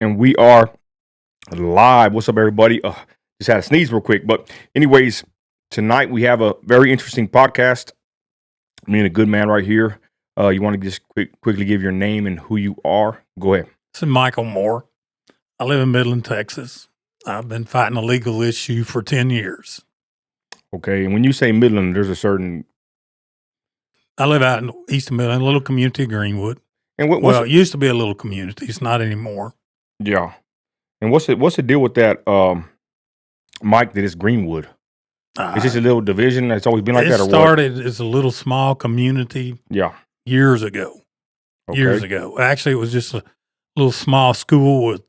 And we are live. What's up, everybody? Just had a sneeze real quick. But anyways, tonight we have a very interesting podcast. Me and a good man right here. You want to just quickly give your name and who you are? Go ahead. This is Michael Moore. I live in Midland, Texas. I've been fighting a legal issue for 10 years. Okay. And when you say Midland, there's a certain... I live out in east of Midland, a little community of Greenwood. And it used to be a little community. It's not anymore. Yeah. And what's the deal with that, Mike, that it's Greenwood? It's just a little division that's always been like that, or what? It started as a little small community years ago. Okay. Years ago. Actually, it was just a little small school with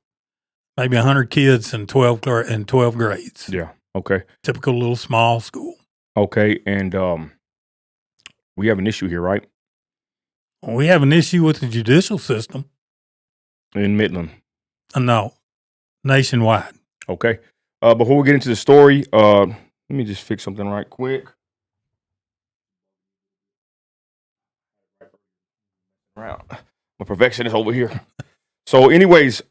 maybe 100 kids in 12 grades. Yeah. Okay. Typical little small school. Okay. And we have an issue here, right? We have an issue with the judicial system. In Midland. No, nationwide. Okay. Before we get into the story, let me just fix something right quick. My perfectionist over here. So anyways,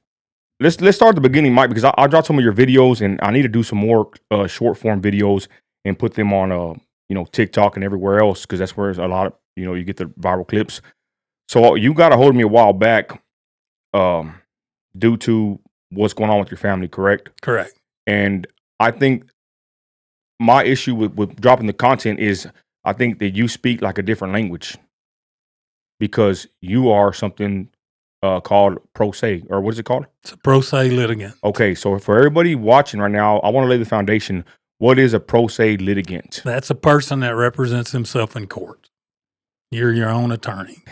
let's start at the beginning, Mike, because I dropped some of your videos and I need to do some more short form videos and put them on TikTok and everywhere else, because that's where a lot of you get the viral clips. So you got a hold of me a while back due to what's going on with your family, correct? Correct. And I think my issue with dropping the content is I think that you speak like a different language, because you are something called pro se, or what is it called? It's a pro se litigant. Okay, so for everybody watching right now, I want to lay the foundation. What is a pro se litigant? That's a person that represents himself in court. You're your own attorney.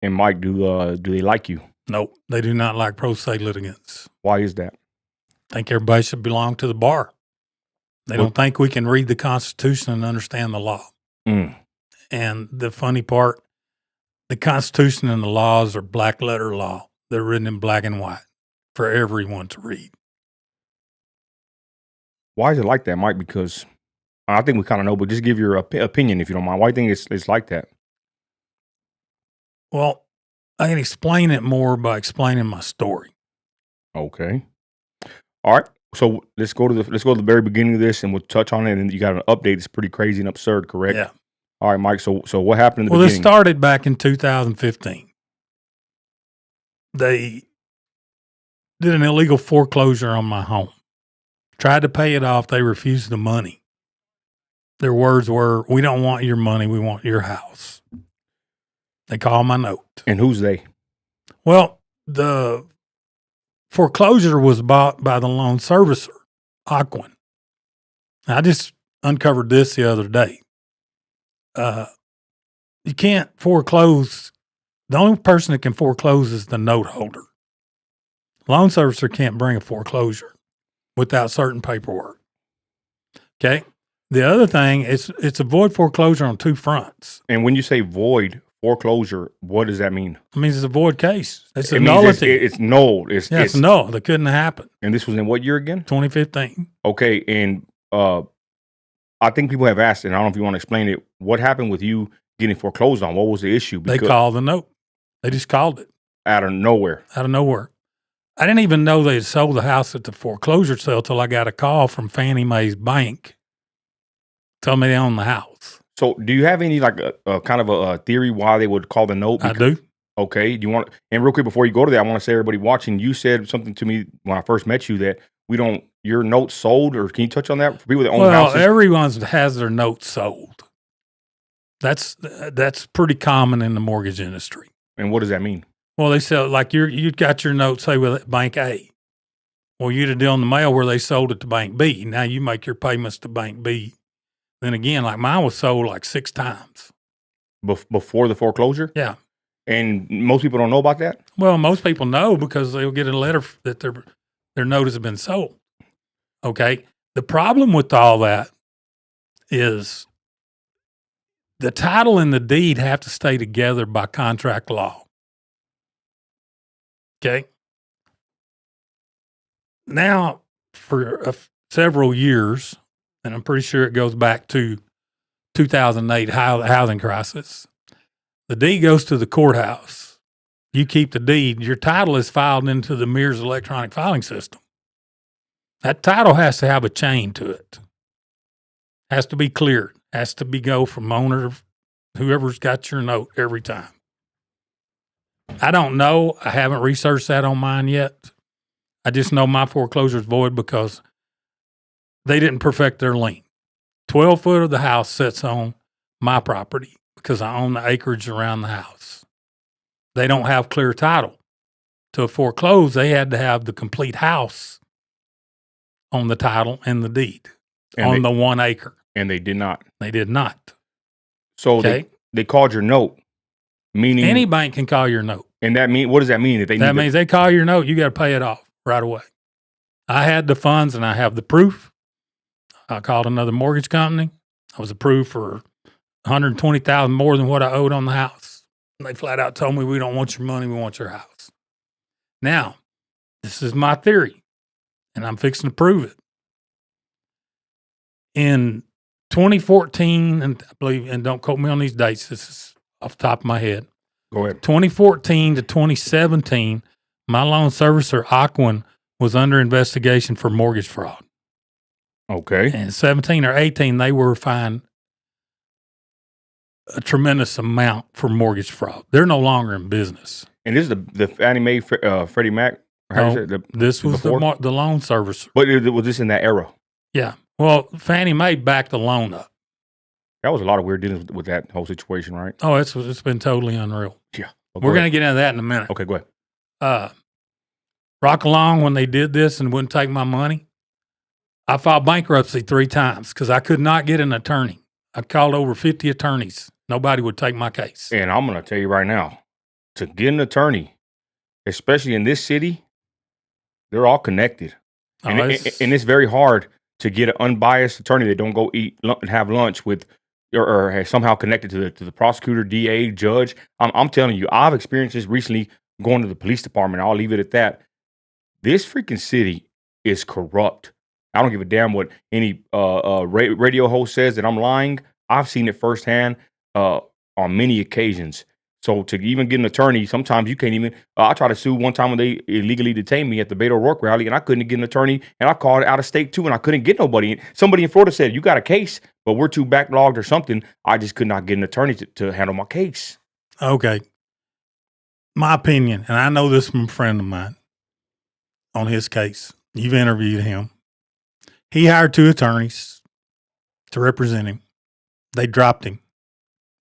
And Mike, do they like you? Nope, they do not like pro se litigants. Why is that? I think everybody should belong to the bar. They don't think we can read the Constitution and understand the law. Mm. And the funny part, the Constitution and the laws are black letter law. They're written in black and white for everyone to read. Why is it like that, Mike? Because I think we kind of know, but just give your opinion if you don't mind. Why do you think it's like that? Well, I can explain it more by explaining my story. Okay. All right. So let's go to the very beginning of this, and we'll touch on it. And you got an update that's pretty crazy and absurd, correct? Yeah. All right, Mike. So what happened in the beginning? Well, it started back in 2015. They did an illegal foreclosure on my home. Tried to pay it off. They refused the money. Their words were, "We don't want your money. We want your house." They called my note. And who's they? Well, the foreclosure was bought by the loan servicer, Aquin. I just uncovered this the other day. You can't foreclose. The only person that can foreclose is the note holder. Loan servicer can't bring a foreclosure without certain paperwork. Okay. The other thing is it's a void foreclosure on two fronts. And when you say void foreclosure, what does that mean? It means it's a void case. It's a nullity. It's null. It's null. That couldn't happen. And this was in what year again? 2015. Okay. And I think people have asked, and I don't know if you want to explain it, what happened with you getting foreclosed on? What was the issue? They called the note. They just called it. Out of nowhere. Out of nowhere. I didn't even know they had sold the house at the foreclosure sale till I got a call from Fannie Mae's bank telling me they own the house. So do you have any like a kind of a theory why they would call the note? Because, I do. Okay. Do you want, and real quick before you go to that, I want to say everybody watching, you said something to me when I first met you that your notes sold, or can you touch on that for people that own houses? Well, everyone has their notes sold. That's pretty common in the mortgage industry. And what does that mean? Well, they sell, like you got your note, say, with Bank A. Well, you had a deal in the mail where they sold it to Bank B. Now you make your payments to Bank B. Then again, like mine was sold like 6 times. Before the foreclosure? Yeah. And most people don't know about that? Well, most people know because they'll get a letter that their note has been sold. Okay. The problem with all that is the title and the deed have to stay together by contract law. Okay. Now, for several years, and I'm pretty sure it goes back to 2008 housing crisis, the deed goes to the courthouse. You keep the deed. Your title is filed into the MERS electronic filing system. That title has to have a chain to it. Has to be cleared. Has to be go from owner, whoever's got your note every time. I don't know. I haven't researched that on mine yet. I just know my foreclosure is void because they didn't perfect their lien. 12 foot of the house sits on my property because I own the acreage around the house. They don't have clear title. To foreclose, they had to have the complete house on the title and the deed the 1 acre. And they did not. They did not. So they called your note, meaning any bank can call your note. And what does that mean? That means they call your note, you got to pay it off right away. I had the funds and I have the proof. I called another mortgage company. I was approved for $120,000 more than what I owed on the house. And they flat out told me, we don't want your money, we want your house. Now, this is my theory, and I'm fixing to prove it. In 2014, and I believe, and don't quote me on these dates, this is off the top of my head. Go ahead. 2014 to 2017, my loan servicer, Aquin, was under investigation for mortgage fraud. Okay. And 17 or 18, they were fined a tremendous amount for mortgage fraud. They're no longer in business. And this is the Fannie Mae, Freddie Mac? This was the loan servicer. But was this in that era? Yeah. Well, Fannie Mae backed the loan up. That was a lot of weird dealings with that whole situation, right? Oh, it's been totally unreal. Yeah. We're going to get into that in a minute. Okay, go ahead. Rock along when they did this and wouldn't take my money, I filed bankruptcy 3 times because I could not get an attorney. I called over 50 attorneys. Nobody would take my case. And I'm going to tell you right now, to get an attorney, especially in this city, they're all connected. And it's very hard to get an unbiased attorney that don't go eat and have lunch with or somehow connected to the prosecutor, DA, judge. I'm telling you, I've experienced this recently going to the police department. I'll leave it at that. This freaking city is corrupt. I don't give a damn what any radio host says that I'm lying. I've seen it firsthand on many occasions. So to even get an attorney, sometimes you can't even. I tried to sue one time when they illegally detained me at the Beto O'Rourke rally, and I couldn't get an attorney. And I called out of state too, and I couldn't get nobody. Somebody in Florida said, "You got a case, but we're too backlogged or something." I just could not get an attorney to handle my case. Okay, my opinion, and I know this from a friend of mine on his case. You've interviewed him. He hired 2 attorneys to represent him. They dropped him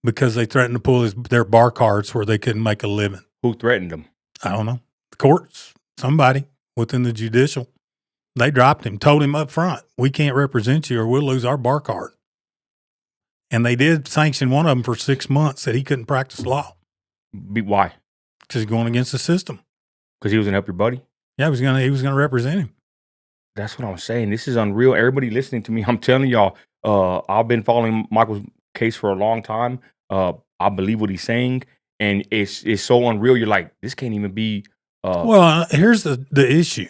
because they threatened to pull their bar cards where they couldn't make a living. Who threatened them? I don't know. The courts, somebody within the judicial. They dropped him, told him up front, we can't represent you or we'll lose our bar card. And they did sanction one of them for 6 months that he couldn't practice law. Why? Because he's going against the system. Because he was going to help your buddy? Yeah, he was gonna represent him. That's what I'm saying. This is unreal. Everybody listening to me, I'm telling y'all, I've been following Michael's case for a long time. I believe what he's saying, and it's so unreal. You're like, this can't even be. Well, here's the issue.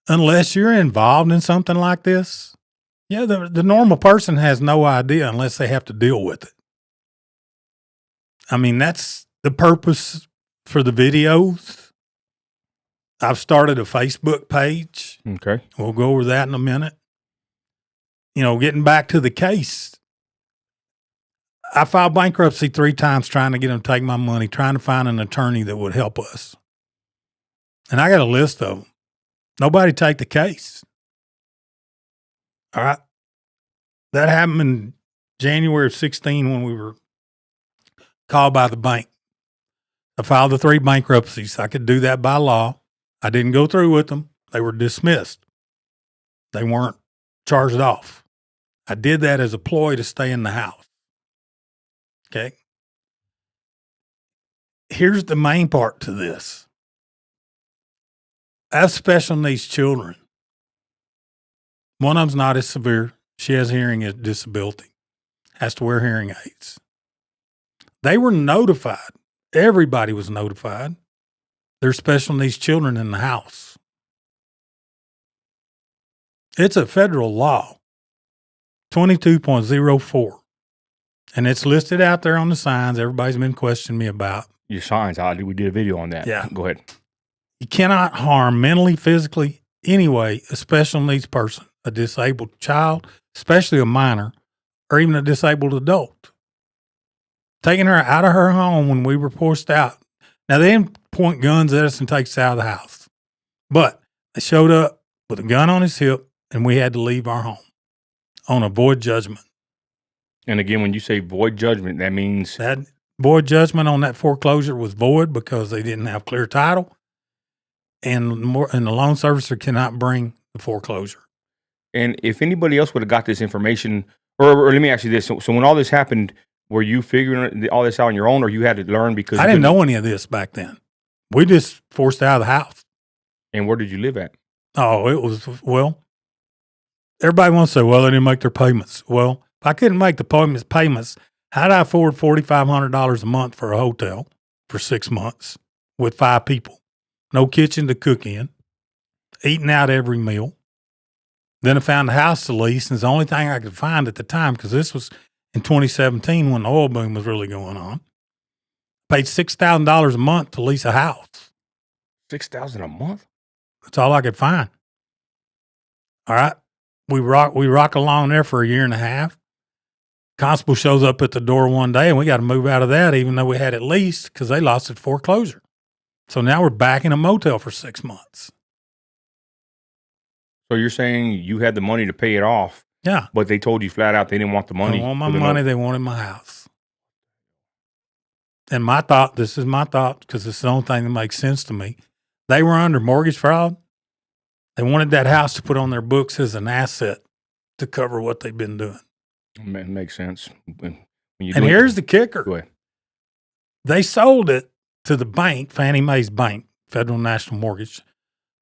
Unless you're involved in something like this, yeah, the normal person has no idea unless they have to deal with it. I mean, that's the purpose for the videos. I've started a Facebook page. Okay. We'll go over that in a minute. You know, getting back to the case, I filed bankruptcy 3 times trying to get them to take my money, trying to find an attorney that would help us. And I got a list of them. Nobody take the case. All right. That happened in January of 16 when we were called by the bank. I filed the 3 bankruptcies. I could do that by law. I didn't go through with them. They were dismissed. They weren't charged off. I did that as a ploy to stay in the house. Okay. Here's the main part to this. I have special needs children. One of them's not as severe. She has hearing disability, has to wear hearing aids. They were notified. Everybody was notified. There's special needs children in the house. It's a federal law, 22.04. And it's listed out there on the signs everybody's been questioning me about. your signs. We did a video on that. Yeah. Go ahead. You cannot harm mentally, physically, anyway, a special needs person, a disabled child, especially a minor, or even a disabled adult. Taking her out of her home when we were forced out. Now, they didn't point guns at us and take us out of the house. But they showed up with a gun on his hip, and we had to leave our home on a void judgment. And again, when you say void judgment, that means That void judgment on that foreclosure was void because they didn't have clear title, and the loan servicer cannot bring the foreclosure. And if anybody else would have got this information, or let me ask you this: so when all this happened, were you figuring all this out on your own, or you had to learn because I didn't know any of this back then. We just forced out of the house. And where did you live at? Oh, it was, well, everybody wants to say, well, they didn't make their payments. Well, if I couldn't make the payments, how did I afford $4,500 a month for a hotel for 6 months with 5 people? No kitchen to cook in, eating out every meal. Then I found a house to lease, and it's the only thing I could find at the time, because this was in 2017 when the oil boom was really going on. Paid $6,000 a month to lease a house. $6,000 a month? That's all I could find. All right. We rock along there for a year and a half. Constable shows up at the door one day, and we got to move out of that, even though we had it leased, because they lost it foreclosure. So now we're back in a motel for 6 months. So you're saying you had the money to pay it off? Yeah. But they told you flat out they didn't want the money. They want my money. They wanted my house. And this is my thought, because it's the only thing that makes sense to me. They were under mortgage fraud. They wanted that house to put on their books as an asset to cover what they've been doing. It makes sense. And here's the kicker. Go ahead. They sold it to the bank, Fannie Mae's bank, Federal National Mortgage,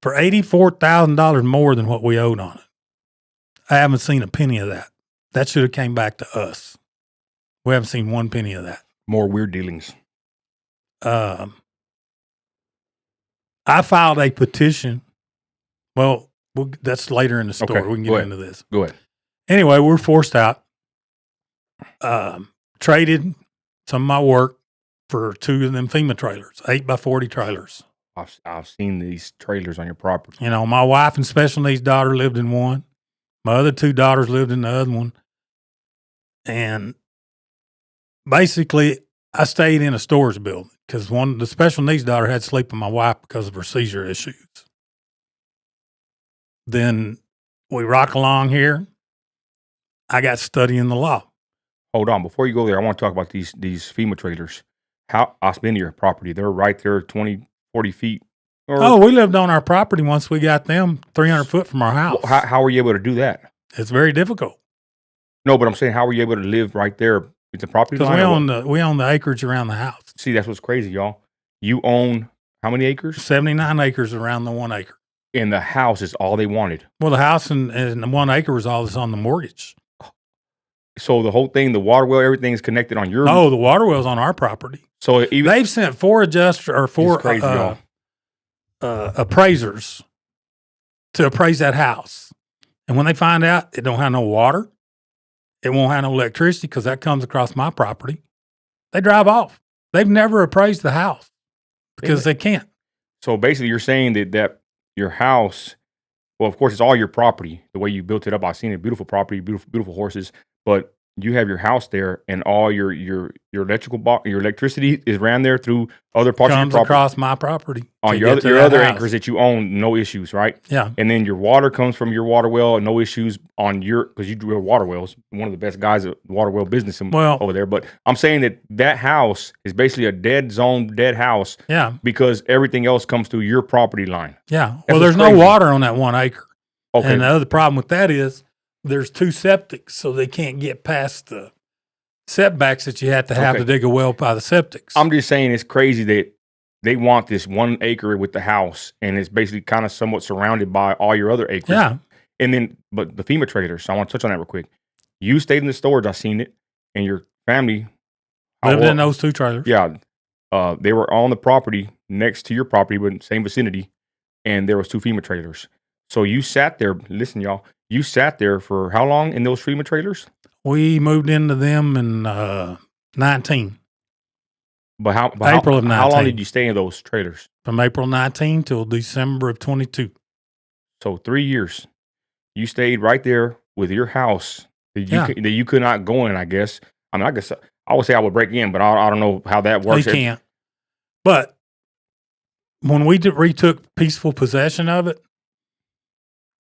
for $84,000 more than what we owed on it. I haven't seen a penny of that. That should have came back to us. We haven't seen one penny of that. More weird dealings. I filed a petition. Well, that's later in the story. Okay, We can get into this. Go ahead. Anyway, we're forced out. Traded some of my work for 2 of them FEMA trailers, 8x40 trailers. I've seen these trailers on your property. You know, my wife and special needs daughter lived in one. My other 2 daughters lived in the other one. And basically, I stayed in a storage building because the special needs daughter had to sleep with my wife because of her seizure issues. Then we rock along here. I got studying the law. Hold on. Before you go there, I want to talk about these FEMA trailers. I've been to your property. They're right there 20, 40 feet. We lived on our property once we got them 300 foot from our house. How were you able to do that? It's very difficult. No, but I'm saying, how were you able to live right there at the property line? Because we own the acreage around the house. See, that's what's crazy, y'all. You own how many acres? 79 acres around the 1 acre. And the house is all they wanted. Well, the house and the 1 acre was all that's on the mortgage. So the whole thing, the water well, everything is connected on your. No, the water well's on our property. So they've sent 4 adjusters or 4 appraisers to appraise that house. And when they find out it don't have no water, it won't have no electricity because that comes across my property, they drive off. They've never appraised the house because they can't. So basically you're saying that your house, well, of course, it's all your property, the way you built it up. I've seen it, beautiful property, beautiful horses, but you have your house there and all your electricity is ran there through other parts of your property. Comes across my property. On your other acres that you own, no issues, right? Yeah. And then your water comes from your water well, no issues on because you drill water wells. One of the best guys at water well business over there. But I'm saying that house is basically a dead house. Yeah. Because everything else comes through your property line. Yeah. Well, there's no water on that 1 acre. Okay. And the other problem with that is there's 2 septics, so they can't get past the setbacks that you have to dig a well by the septics. I'm just saying it's crazy that they want this 1 acre with the house, and it's basically kind of somewhat surrounded by all your other acres. Yeah. And then, but the FEMA trailers, so I want to touch on that real quick. You stayed in the storage, I seen it, and your family lived in those 2 trailers. Yeah. They were on the property next to your property, but same vicinity, and there was 2 FEMA trailers. So you sat there, listen, y'all, you sat there for how long in those FEMA trailers? We moved into them in 19. But April of 19. How long did you stay in those trailers? From April 19 till December of 22. So 3 years. You stayed right there with your house that you could not go in, I guess. I mean, I guess I would say I would break in, but I don't know how that works. You can't. But when we retook peaceful possession of it,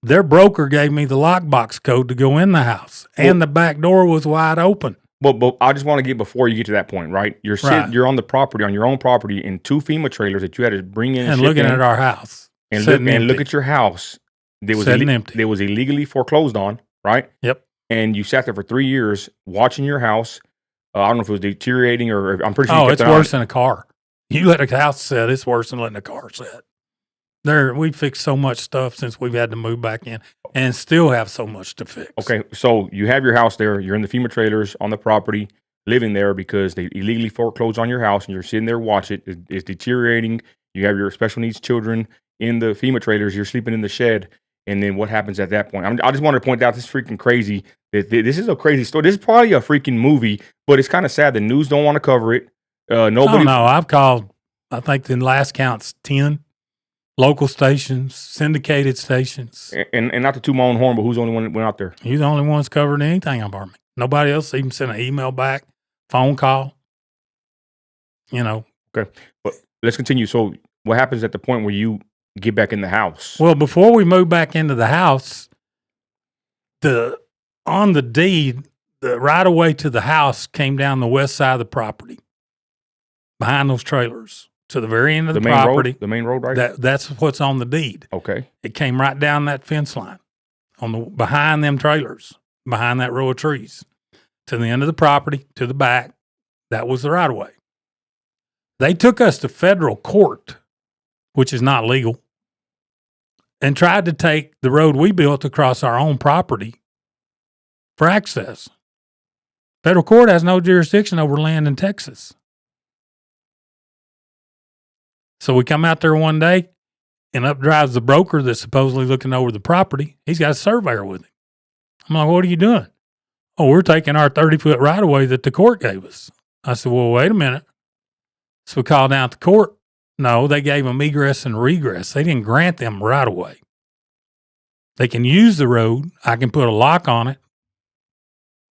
their broker gave me the lockbox code to go in the house, and the back door was wide open. But I just want to get before you get to that point, right? You're on the property, on your own property, in 2 FEMA trailers that you had to bring in and looking at our house and look at your house. There was illegally foreclosed on, right? Yep. And you sat there for 3 years watching your house. I don't know if it was deteriorating or I'm pretty sure. Oh, it's worse than a car. You let a house sit, it's worse than letting a car sit. We fixed so much stuff since we've had to move back in and still have so much to fix. Okay, so you have your house there. You're in the FEMA trailers on the property, living there because they illegally foreclosed on your house, and you're sitting there watching it. It's deteriorating. You have your special needs children in the FEMA trailers. You're sleeping in the shed. And then what happens at that point? I just wanted to point out this freaking crazy. This is a crazy story. This is probably a freaking movie, but it's kind of sad. The news don't want to cover it. Nobody. No, I've called, I think the last count's 10 local stations, syndicated stations. And not to toot my own horn, but who's the only one that went out there? You're the only one's covered anything about me. Nobody else even sent an email back, phone call. Okay, but let's continue. So what happens at the point where you get back in the house? Well, before we moved back into the house, on the deed, the right of way to the house came down the west side of the property, behind those trailers, to the very end of the property. The main road, right? That's what's on the deed. Okay. It came right down that fence line, behind them trailers, behind that row of trees, to the end of the property, to the back. That was the right of way. They took us to federal court, which is not legal, and tried to take the road we built across our own property for access. Federal court has no jurisdiction over land in Texas. So we come out there one day, and up drives the broker that's supposedly looking over the property. He's got a surveyor with him. I'm like, what are you doing? Oh, we're taking our 30-foot right-of-way that the court gave us. I said, well, wait a minute. So we called down to court. No, they gave them egress and regress. They didn't grant them right-of-way. They can use the road. I can put a lock on it.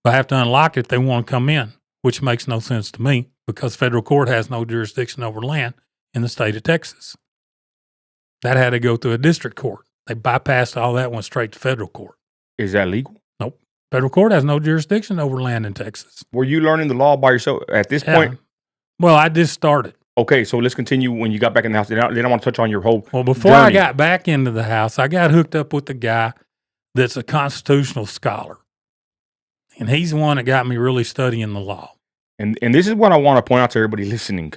But I have to unlock it if they want to come in, which makes no sense to me because federal court has no jurisdiction over land in the state of Texas. That had to go through a district court. They bypassed all that, went straight to federal court. Is that legal? Nope. Federal court has no jurisdiction over land in Texas. Were you learning the law by yourself at this point? Well, I just started. Okay, so let's continue when you got back in the house. Then I want to touch on your whole before journey. I got back into the house, I got hooked up with a guy that's a constitutional scholar. And he's the one that got me really studying the law. And this is what I want to point out to everybody listening.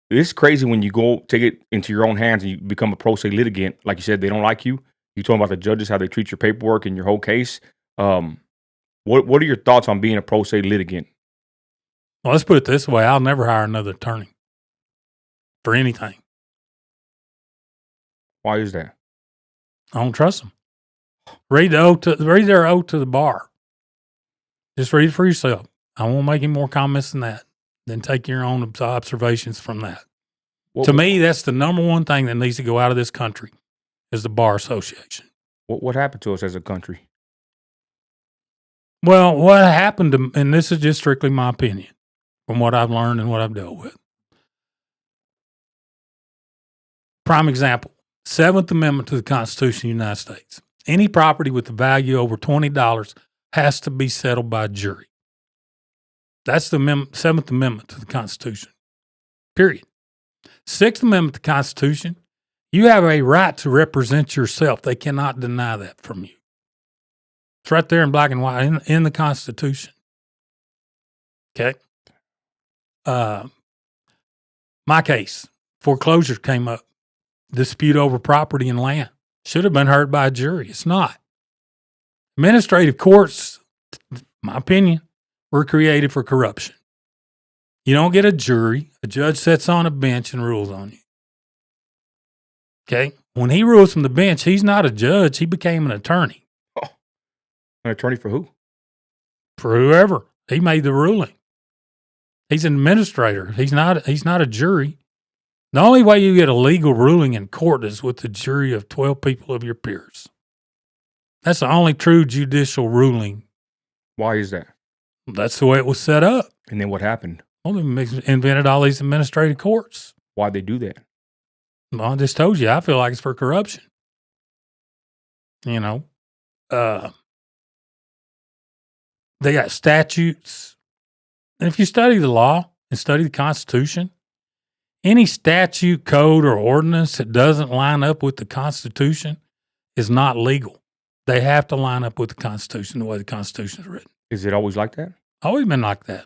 It's crazy when you go take it into your own hands and you become a pro se litigant. Like you said, they don't like you. You talking about the judges, how they treat your paperwork and your whole case. What are your thoughts on being a pro se litigant? Well, let's put it this way. I'll never hire another attorney for anything. Why is that? I don't trust them. Read their oath to the bar. Just read it for yourself. I won't make any more comments than that. Then take your own observations from that. To me, that's the number one thing that needs to go out of this country is the Bar Association. What happened to us as a country? Well, what happened to, and this is just strictly my opinion from what I've learned and what I've dealt with. Prime example, 7th Amendment to the Constitution of the United States. Any property with a value over $20 has to be settled by jury. That's the 7th Amendment to the Constitution, period. 6th Amendment to the Constitution, you have a right to represent yourself. They cannot deny that from you. It's right there in black and white in the Constitution. Okay? My case, foreclosure came up. Dispute over property and land. Should have been heard by a jury. It's not. Administrative courts, my opinion, were created for corruption. You don't get a jury. A judge sits on a bench and rules on you. Okay? When he rules from the bench, he's not a judge. He became an attorney. Oh. An attorney for who? For whoever. He made the ruling. He's an administrator. He's not a jury. The only way you get a legal ruling in court is with a jury of 12 people of your peers. That's the only true judicial ruling. Why is that? That's the way it was set up. And then what happened? Well, they invented all these administrative courts. Why'd they do that? Well, I just told you, I feel like it's for corruption. You know, they got statutes. And if you study the law and study the Constitution, any statute, code, or ordinance that doesn't line up with the Constitution is not legal. They have to line up with the Constitution the way the Constitution is written. Is it always like that? Always been like that.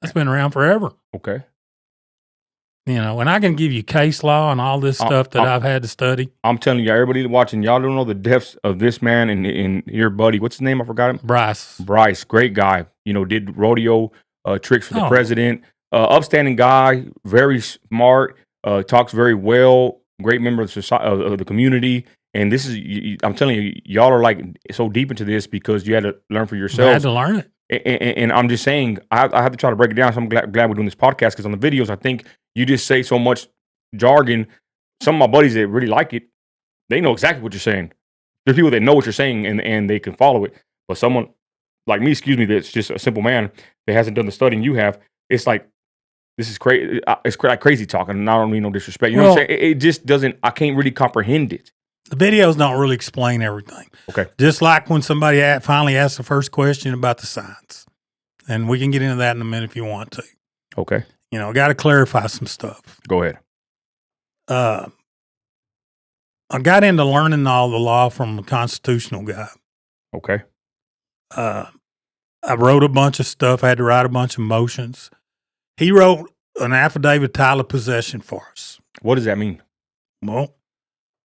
That's been around forever. Okay. You know, and I can give you case law and all this stuff that I've had to study. I'm telling you, everybody watching, y'all don't know the depths of this man and your buddy. What's his name? I forgot him. Bryce, great guy. You know, did rodeo tricks for the president. Upstanding guy, very smart, talks very well, great member of the society, of the community. And this is, I'm telling you, y'all are like so deep into this because you had to learn for yourselves. I had to learn it. And I'm just saying, I have to try to break it down. So I'm glad we're doing this podcast because on the videos, I think you just say so much jargon. Some of my buddies that really like it, they know exactly what you're saying. There's people that know what you're saying and they can follow it. But someone like me, that's just a simple man that hasn't done the studying you have, it's like, this is crazy. It's like crazy talking, and I don't mean no disrespect. You know what I'm saying? It just doesn't, I can't really comprehend it. The videos don't really explain everything. Okay. Just like when somebody finally asks the first question about the signs. And we can get into that in a minute if you want to. Okay. You know, got to clarify some stuff. Go ahead. I got into learning all the law from a constitutional guy. Okay. I wrote a bunch of stuff. I had to write a bunch of motions. He wrote an affidavit title of possession for us. What does that mean? Well,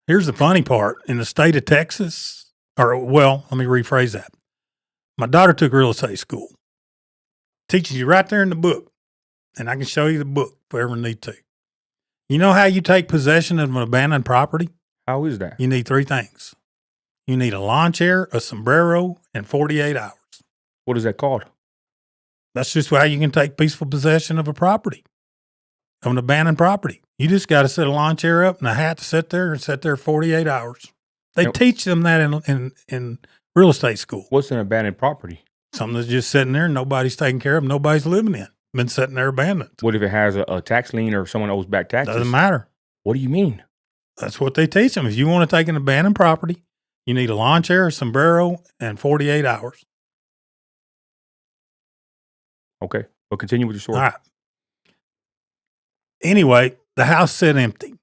here's the funny part. In the state of Texas, let me rephrase that. My daughter took real estate school. Teaches you right there in the book. And I can show you the book if we ever need to. You know how you take possession of an abandoned property? How is that? You need three things. You need a lawn chair, a sombrero, and 48 hours. What is that called? That's just how you can take peaceful possession of a property, of an abandoned property. You just got to set a lawn chair up and a hat to sit there and sit there 48 hours. They teach them that in real estate school. What's an abandoned property? Something that's just sitting there and nobody's taking care of, nobody's living in. Been sitting there abandoned. What if it has a tax lien or someone owes back taxes? Doesn't matter. What do you mean? That's what they teach them. If you want to take an abandoned property, you need a lawn chair, a sombrero, and 48 hours. Okay. Well, continue with your story. All right. Anyway, the house sat empty.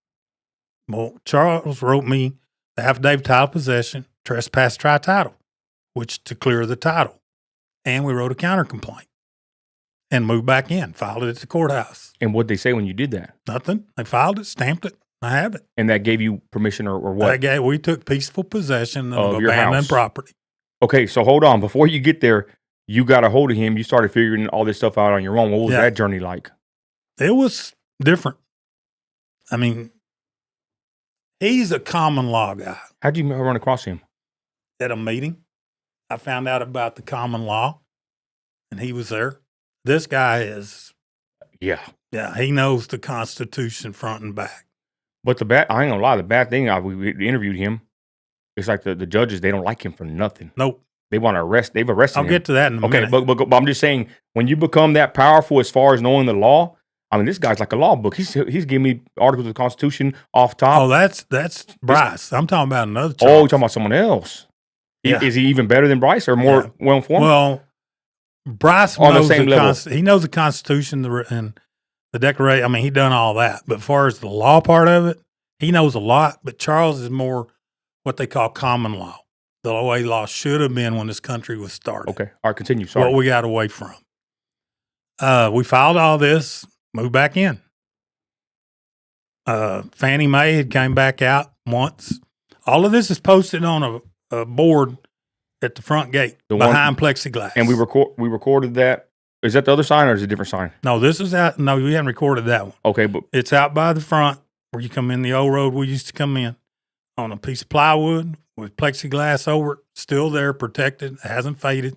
Well, Charles wrote me the affidavit title of possession, trespass tri-title, which to clear the title. And we wrote a counter complaint and moved back in, filed it at the courthouse. And what'd they say when you did that? Nothing. They filed it, stamped it. I have it. And that gave you permission or what? We took peaceful possession of your abandoned house. property. Okay, so hold on. Before you get there, you got a hold of him. You started figuring all this stuff out on your own. What was that journey like? It was different. I mean, he's a common law guy. How'd you run across him? At a meeting. I found out about the common law, and he was there. This guy is... Yeah, he knows the Constitution front and back. But I ain't gonna lie, the bad thing, we interviewed him. It's like the judges, they don't like him for nothing. Nope. They want to arrest. They've arrested him. I'll get to that in a minute. Okay, but I'm just saying, when you become that powerful as far as knowing the law, I mean, this guy's like a law book. He's giving me articles of the Constitution off top. Oh, that's Bryce. I'm talking about another Charles. Oh, you're talking about someone else. Yeah. Is he even better than Bryce or more well-informed? Well, Bryce on knows the same level. He knows the Constitution and the Declaration. I mean, he done all that. But as far as the law part of it, he knows a lot. But Charles is more what they call common law. The way law should have been when this country was started. Okay. All right, continue. Sorry. What we got away from. We filed all this, moved back in. Fannie Mae had came back out once. All of this is posted on a board at the front gate behind plexiglass. And we recorded that. Is that the other sign or is it a different sign? No, this is out. No, we haven't recorded that one. Okay, but it's out by the front where you come in the old road we used to come in on a piece of plywood with plexiglass over it, still there, protected, hasn't faded.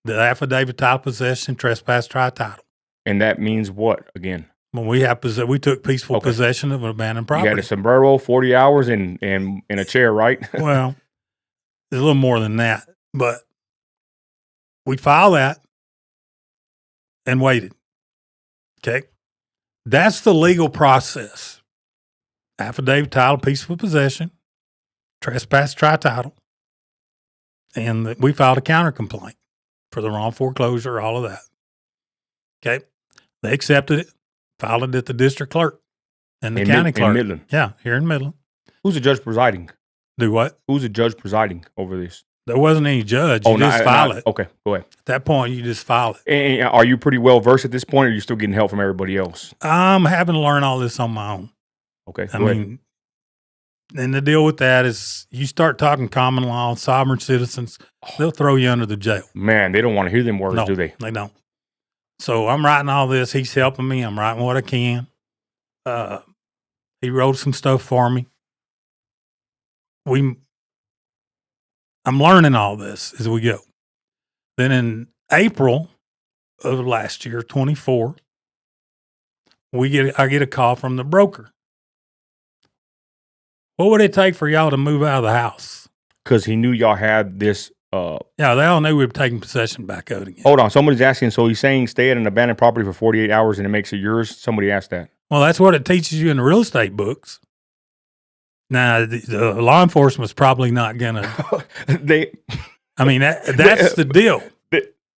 The affidavit title possession, trespass tri-title. And that means what again? When we took peaceful possession of an abandoned property. You had a sombrero, 40 hours, and a chair, right? Well, there's a little more than that, but we filed that and waited. Okay. That's the legal process. Affidavit, title, peaceful possession, trespass, tri-title. And we filed a counter complaint for the wrong foreclosure, all of that. Okay. They accepted it, filed it at the district clerk and the county clerk. In Midland. Yeah, here in Midland. Who's the judge presiding? Do what? Who's the judge presiding over this? There wasn't any judge. You just file it. Okay, go ahead. At that point, you just file it. And are you pretty well versed at this point, or are you still getting help from everybody else? I'm having to learn all this on my own. Okay, I mean, and the deal with that is you start talking common law, sovereign citizens, they'll throw you under the jail. Man, they don't want to hear them words, do they? They don't. So I'm writing all this. He's helping me. I'm writing what I can. He wrote some stuff for me. I'm learning all this as we go. Then in April of last year, 24, I get a call from the broker. What would it take for y'all to move out of the house? Because he knew y'all had this. Yeah, they all knew we were taking possession back out again. Hold on. Somebody's asking, so he's saying stay at an abandoned property for 48 hours and it makes it yours? Somebody asked that. Well, that's what it teaches you in the real estate books. Now, the law enforcement's probably not going to. I mean, that's the deal.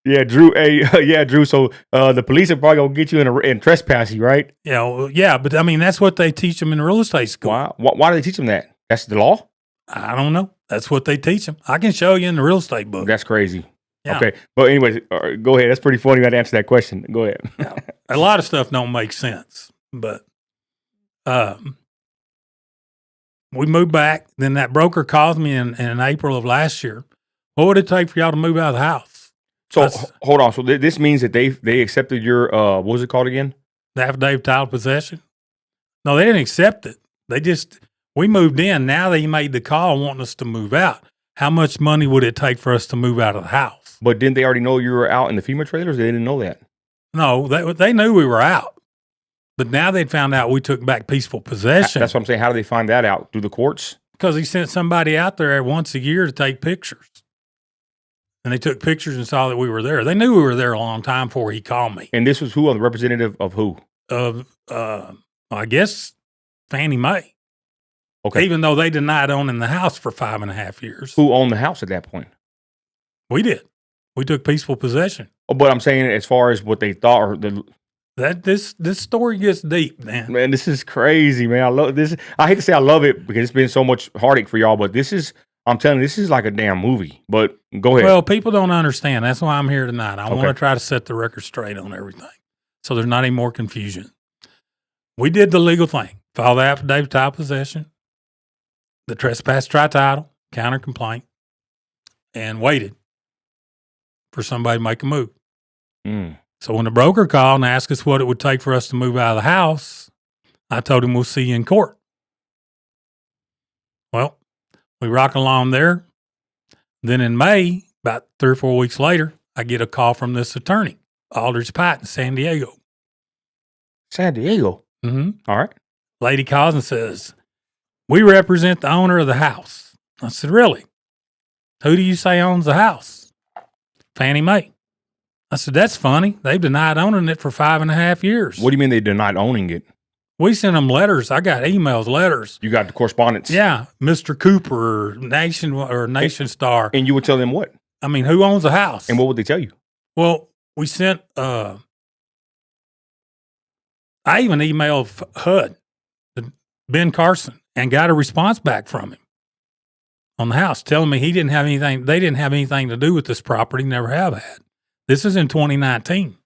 Yeah, Drew. Yeah, Drew. So the police are probably gonna get you in trespassing, right? Yeah, but I mean that's what they teach them in real estate school. Why do they teach them that? That's the law. I don't know. That's what they teach them. I can show you in the real estate book. That's crazy. Yeah. Okay, but anyways, go ahead. That's pretty funny. You got to answer that question. Go ahead. Yeah. A lot of stuff don't make sense, but we moved back. Then that broker calls me in April of last year. What would it take for y'all to move out of the house? So hold on. So this means that they accepted your what was it called again? The affidavit, title, possession. No, they didn't accept it. We moved in. Now they made the call wanting us to move out. How much money would it take for us to move out of the house? But didn't they already know you were out in the FEMA trailers? They didn't know that. No, they knew we were out. But now they'd found out we took back peaceful possession. That's what I'm saying. How do they find that out? Through the courts? Because he sent somebody out there once a year to take pictures. And they took pictures and saw that we were there. They knew we were there a long time before he called me. And this was who? A representative of who? I guess Fannie Mae. Okay. Even though they denied owning the house for 5.5 years. Who owned the house at that point? We did. We took peaceful possession. Oh, but I'm saying as far as what they thought, or this story gets deep, man. Man, this is crazy, man. I love this. I hate to say I love it because it's been so much heartache for y'all, but I'm telling you, this is like a damn movie. But go ahead. Well, people don't understand. That's why I'm here tonight. I want to try to set the record straight on everything so there's not any more confusion. We did the legal thing. Filed the affidavit, title, possession, the trespass, tri-title, counter complaint, and waited for somebody to make a move. So when the broker called and asked us what it would take for us to move out of the house, I told him we'll see you in court. Well, we rock along there. Then in May, about 3 or 4 weeks later, I get a call from this attorney, Aldridge Pike in San Diego. San Diego? Mm-hmm. All right. Lady calls and says, we represent the owner of the house. I said, really? Who do you say owns the house? Fannie Mae. I said, that's funny. They've denied owning it for 5.5 years. What do you mean they denied owning it? We sent them letters. I got emails, letters. You got the correspondence? Yeah. Mr. Cooper, Nation Star. And you would tell them what? I mean, who owns the house? And what would they tell you? Well, we sent, I even emailed HUD, Ben Carson, and got a response back from him on the house telling me they didn't have anything to do with this property, never have had. This is in 2019.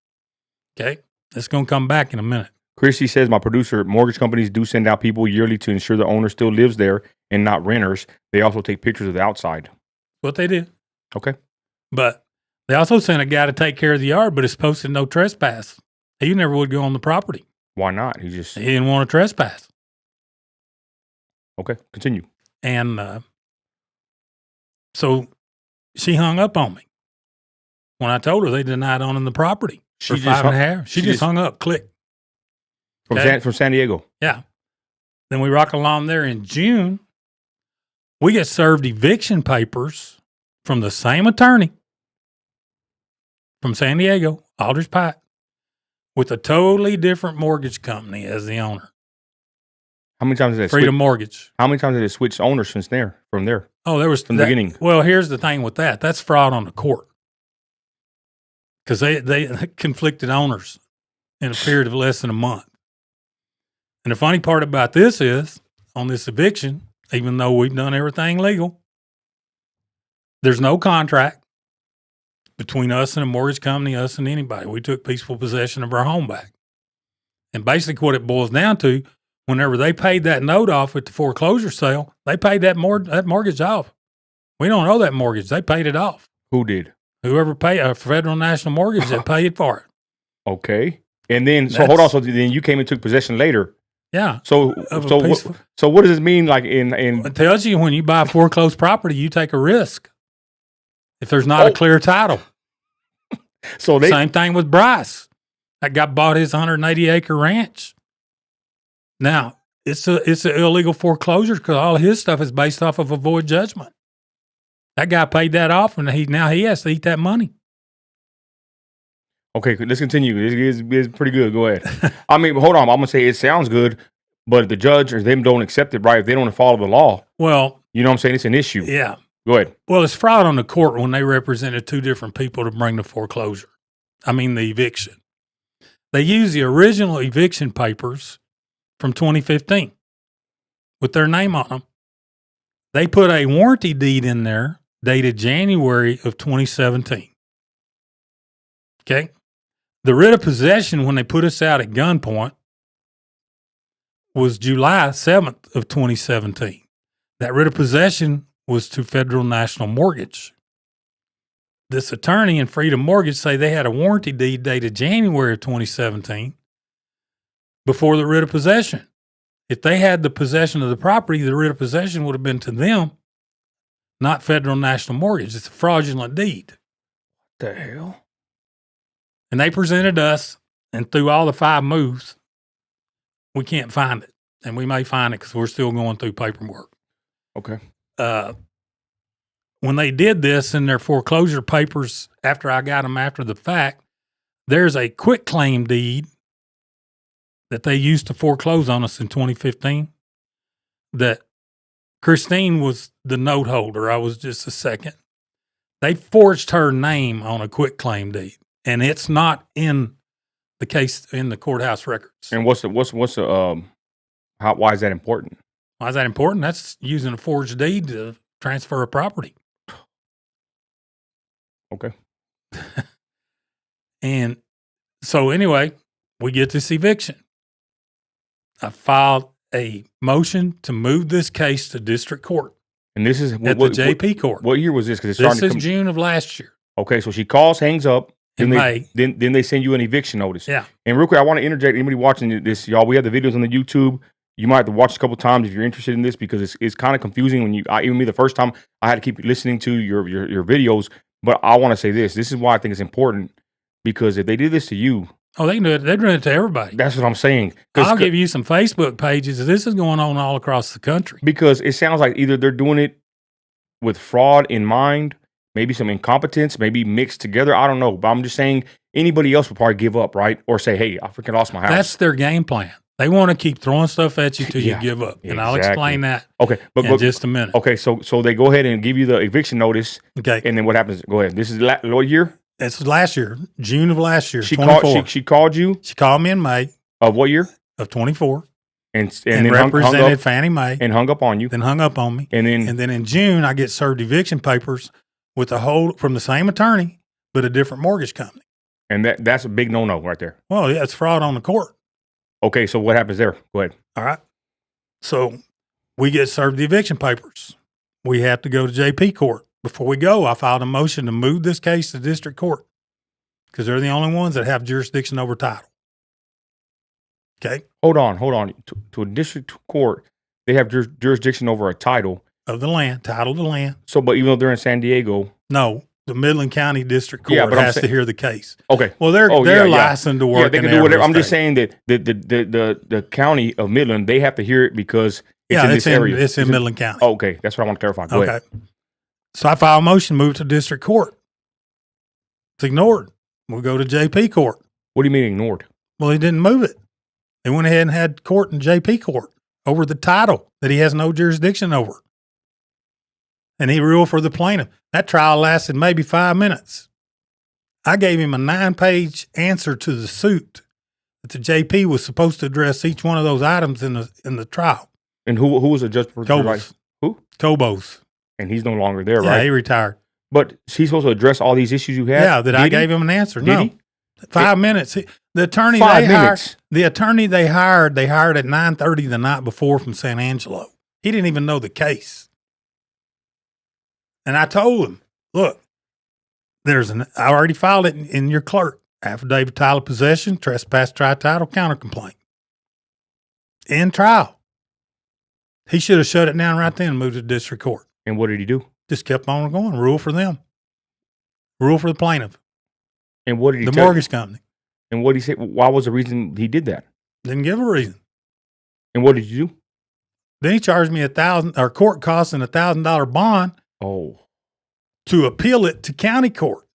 Okay. It's going to come back in a minute. Christy says, my producer, mortgage companies do send out people yearly to ensure the owner still lives there and not renters. They also take pictures of the outside. What they did. Okay. But they also sent a guy to take care of the yard, but it's posted no trespass. He never would go on the property. Why not? He didn't want to trespass. Okay. Continue. And so she hung up on me when I told her they denied owning the property. for 5.5. She just hung up. Click. From San Diego. Yeah. Then we rock along there in June. We get served eviction papers from the same attorney from San Diego, Aldrich Pike, with a totally different mortgage company as the owner. How many times did it Freedom Mortgage. How many times did it switch owners from there? Oh, there was from the beginning. Well, here's the thing with that. That's fraud on the court. Because they conflicted owners in a period of less than a month. And the funny part about this is, on this eviction, even though we've done everything legal, there's no contract between us and a mortgage company, us and anybody. We took peaceful possession of our home back. And basically what it boils down to, whenever they paid that note off at the foreclosure sale, they paid that mortgage off. We don't owe that mortgage. They paid it off. Who did? Whoever paid a Federal National Mortgage that paid for it. Okay. And then, hold on. So then you came and took possession later. Yeah. So what does this mean? Like it tells you when you buy foreclosed property, you take a risk. If there's not a clear title. So same thing with Bryce. That guy bought his 180-acre ranch. Now, it's an illegal foreclosure because all his stuff is based off of a void judgment. That guy paid that off, and now he has to eat that money. Okay, let's continue. It's pretty good. Go ahead. I mean, hold on. I'm gonna say it sounds good, but if the judge or them don't accept it, right? If they don't follow the law, well, you know what I'm saying? It's an issue. Yeah. Go ahead. Well, it's fraud on the court when they represented two different people to bring the foreclosure. I mean, the eviction. They used the original eviction papers from 2015 with their name on them. They put a warranty deed in there dated January of 2017. Okay. The writ of possession when they put us out at gunpoint was July 7th of 2017. That writ of possession was to Federal National Mortgage. This attorney and Freedom Mortgage say they had a warranty deed dated January of 2017 before the writ of possession. If they had the possession of the property, the writ of possession would have been to them, not Federal National Mortgage. It's a fraudulent deed. What the hell? And they presented us, and through all the 5 moves, we can't find it. And we may find it because we're still going through paperwork. Okay. When they did this in their foreclosure papers, after I got them after the fact, there's a quit claim deed that they used to foreclose on us in 2015 that Christine was the note holder. I was just a second. They forged her name on a quit claim deed, and it's not in the case in the courthouse records. And why is that important? Why is that important? That's using a forged deed to transfer a property. Okay. And so anyway, we get this eviction. I filed a motion to move this case to district court. And this is at the JP court. What year was this? Because this is June of last year. Okay, so she calls, hangs up. In May. Then they send you an eviction notice. Yeah. And real quick, I want to interject anybody watching this, y'all. We have the videos on the YouTube. You might have to watch a couple times if you're interested in this because it's kind of confusing when even me the first time I had to keep listening to your videos. But I want to say this. This is why I think it's important because if they did this to you. Oh, they can do it. They're doing it to everybody. That's what I'm saying. I'll give you some Facebook pages. This is going on all across the country. Because it sounds like either they're doing it with fraud in mind, maybe some incompetence, maybe mixed together. I don't know. But I'm just saying anybody else would probably give up, right? Or say, hey, I freaking lost my house. That's their game plan. They want to keep throwing stuff at you till you give up. And I'll explain that in just a minute. Okay, so they go ahead and give you the eviction notice. Okay. And then what happens? Go ahead. This is what year? This was last year, June of last year, she called you? She called me in May. Of what year? Of 24. And then represented hung up, Fannie Mae. And hung up on you. Then hung up on me. And then in June, I get served eviction papers with a hold from the same attorney, but a different mortgage company. And that's a big no-no right there. Well, yeah, it's fraud on the court. Okay, so what happens there? Go ahead. All right. So we get served the eviction papers. We have to go to JP court. Before we go, I filed a motion to move this case to district court because they're the only ones that have jurisdiction over title. Okay. Hold on. To a district court, they have jurisdiction over a title. Of the land, title of the land. So, but even though they're in San Diego. No, The Midland County District Court Yeah, but I'm has to saying- hear the case. Okay. Well, they're yeah. licensed to Yeah, work. they in can do every whatever. I'm just state. saying that the county of Midland, they have to hear it because it's Yeah, in this area. It's in Midland County. Oh, okay, that's what I want to clarify. Go ahead. So I file a motion, move to district court. It's ignored. We'll go to JP court. What do you mean ignored? Well, he didn't move it. They went ahead and had court in JP court over the title that he has no jurisdiction over. And he ruled for the plaintiff. That trial lasted maybe 5 minutes. I gave him a 9-page answer to the suit that the JP was supposed to address each one of those items in the trial. And who was the judge for Cobos. Who? Cobos. And he's no longer there, Yeah, right? he retired. But he's supposed to address all these issues you had? Yeah, that I Did he? gave him an answer. Did No. he? 5 minutes. The attorney 5 they minutes. hired, the attorney they hired at 9:30 the night before from San Angelo. He didn't even know the case. And I told him, look, I already filed it in your clerk. Affidavit, title of possession, trespass, tri-title, counter complaint. In trial. He should have shut it down right then and moved to district court. And what did he do? Just kept on going. Rule for them. Rule for the plaintiff. And what did he The tell you? mortgage company. And what did he say? Why was the reason he did that? Didn't give a reason. And what did you do? Then he charged me court costs and $1,000 bond Oh. to appeal it to county court.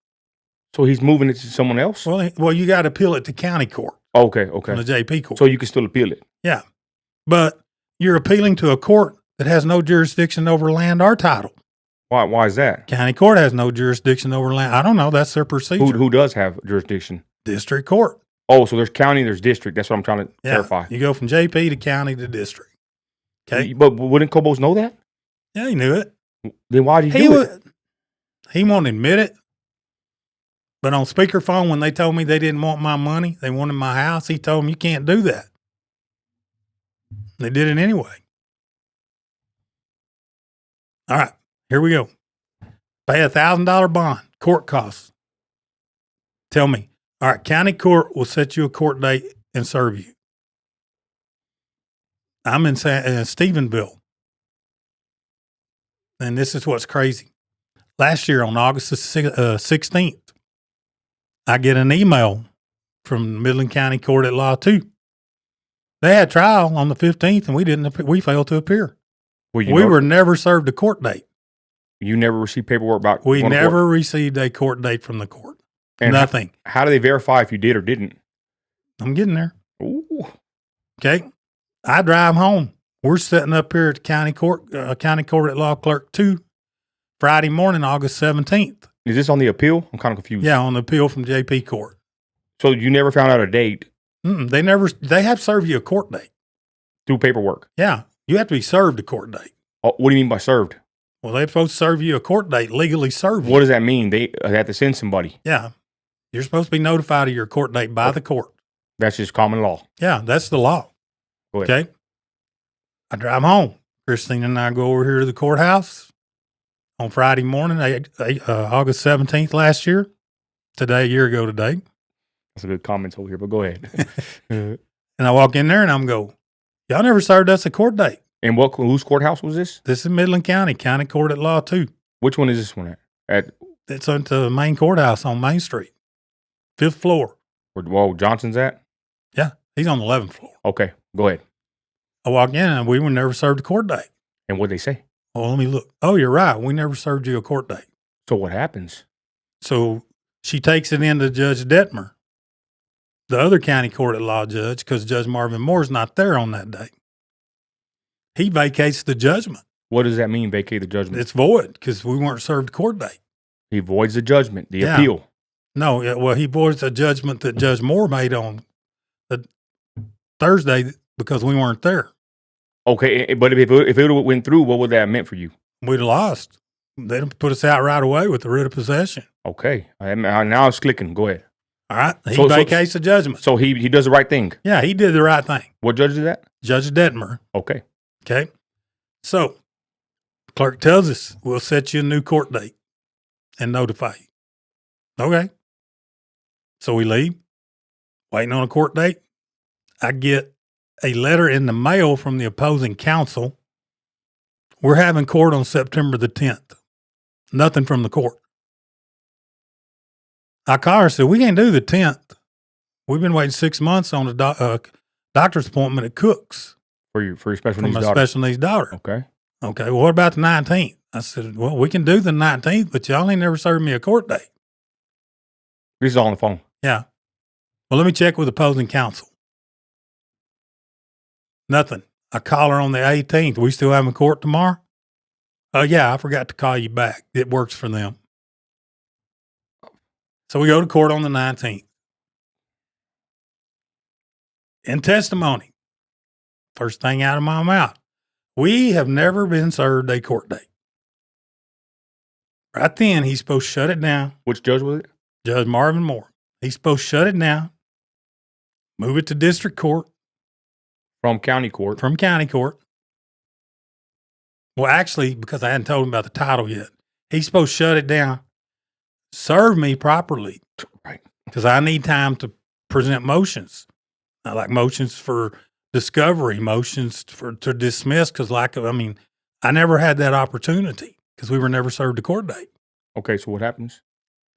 So he's moving it to someone else? Well, you got to appeal it to county court Okay. from the JP court. So you can still appeal it. Yeah. But you're appealing to a court that has no jurisdiction over land or title. Why is that? County court has no jurisdiction over land. I don't know. That's their procedure. Who does have jurisdiction? District court. Oh, so there's county, there's district. That's what I'm trying to Yeah. clarify. You go from JP to county to district. Okay. But wouldn't Cobos know that? Yeah, he knew it. Then why did he do it? He won't admit it. But on speakerphone, when they told me they didn't want my money, they wanted my house, he told them, you can't do that. They did it anyway. All right, here we go. Pay $1,000 bond, court costs. Tell me, all right, county court will set you a court date and serve you. I'm in Stephenville. And this is what's crazy. Last year on August the 16th, I get an email from Midland County Court at Law 2. They had trial on the 15th and we failed to appear. We were never served a court date. You never received paperwork about We going to never court? received a court date from the court. And Nothing. How do they verify if you did or didn't? I'm getting there. Ooh. Okay. I drive home. We're sitting up here at the county court at Law Clerk 2, Friday morning, August 17th. Is this on the appeal? I'm kind of confused. Yeah, on the appeal from JP Court. So you never found out a date They have to serve you a court date. through paperwork? Yeah. You have to be served a court date. Oh, what do you mean by served? Well, they're supposed to serve you a court date, legally serve you. What does that mean? They have to send somebody. Yeah. You're supposed to be notified of your court date by the court. That's just common law. Yeah, that's the law. Go ahead. Okay. I drive home. Christine and I go over here to the courthouse on Friday morning, August 17th last year. Today, a year ago today. That's a good comments over here, but go ahead. And I walk in there and I'm go, y'all never served us a court date. And whose courthouse was this? This is Midland County Court at Law 2. Which one is this one at? It's at the main courthouse on Main Street, 5th floor. Where Johnson's at? Yeah, he's on the 11th floor. Okay, go ahead. I walk in and we were never served a court date. And what'd they say? Oh, let me look. Oh, you're right. We never served you a court date. So what happens? So she takes it into Judge Detmer, the other county court at law judge, because Judge Marvin Moore's not there on that day. He vacates the judgment. What does that mean, vacate the judgment? It's void because we weren't served a court date. He voids the judgment, the Yeah. appeal. No, well, he voids a judgment that Judge Moore made on the Thursday because we weren't there. Okay, but if it went through, what would that have meant for you? We'd have lost. They'd put us out right away with the writ of possession. Okay, now it's clicking. Go ahead. All right. He So- vacates the judgment. So he does the right thing. Yeah, he did the right thing. What judge is that? Judge Detmer. Okay. Okay. So, clerk tells us we'll set you a new court date and notify you. Okay. So we leave, waiting on a court date. I get a letter in the mail from the opposing counsel. We're having court on September the 10th. Nothing from the court. I call her and said, we can't do the 10th. We've been waiting 6 months on a doctor's appointment at Cook's For your special for needs my daughter. special needs daughter. Okay. Okay, well, what about the 19th? I said, well, we can do the 19th, but y'all ain't never served me a court date. This is all on the phone. Yeah. Well, let me check with opposing counsel. Nothing. I call her on the 18th. We still having court tomorrow? Yeah, I forgot to call you back. It works for them. So we go to court on the 19th. In testimony, first thing out of my mouth, we have never been served a court date. Right then, he's supposed to shut it down. Which judge was it? Judge Marvin Moore. He's supposed to shut it down, move it to district court. From county court. From county court. Well, actually, because I hadn't told him about the title yet, he's supposed to shut it down, serve me properly. Right. Because I need time to present motions. I like motions for discovery, motions to dismiss, because I never had that opportunity because we were never served a court date. Okay, so what happens?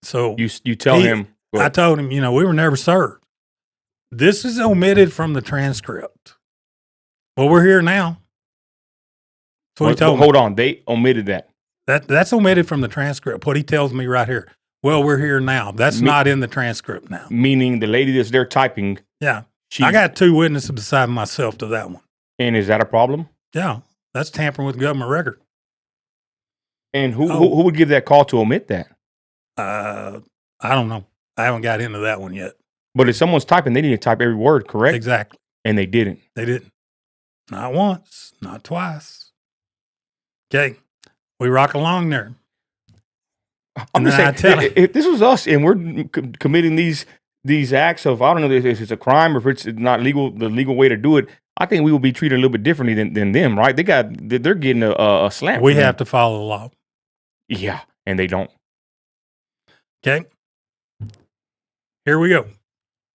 So you tell him. I told him, we were never served. This is omitted from the transcript. Well, we're here now. That's what he told me. Hold on, they omitted that. That's omitted from the transcript. What he tells me right here. Well, we're here now. That's not in the transcript now. Meaning the lady that's there typing. Yeah. I got 2 witnesses beside myself to that one. And is that a problem? Yeah. That's tampering with government record. And who would give that call to omit that? I don't know. I haven't got into that one yet. But if someone's typing, they need to type every word, correct? Exactly. And they didn't. They didn't. Not once, not twice. Okay. We rock along there. I'm just saying, if this was us and we're committing these acts of, I don't know if it's a crime or if it's not legal, the legal way to do it, I think we will be treated a little bit differently than them, right? They're getting a slam. We have to follow the law. Yeah, and they don't. Okay. Here we go.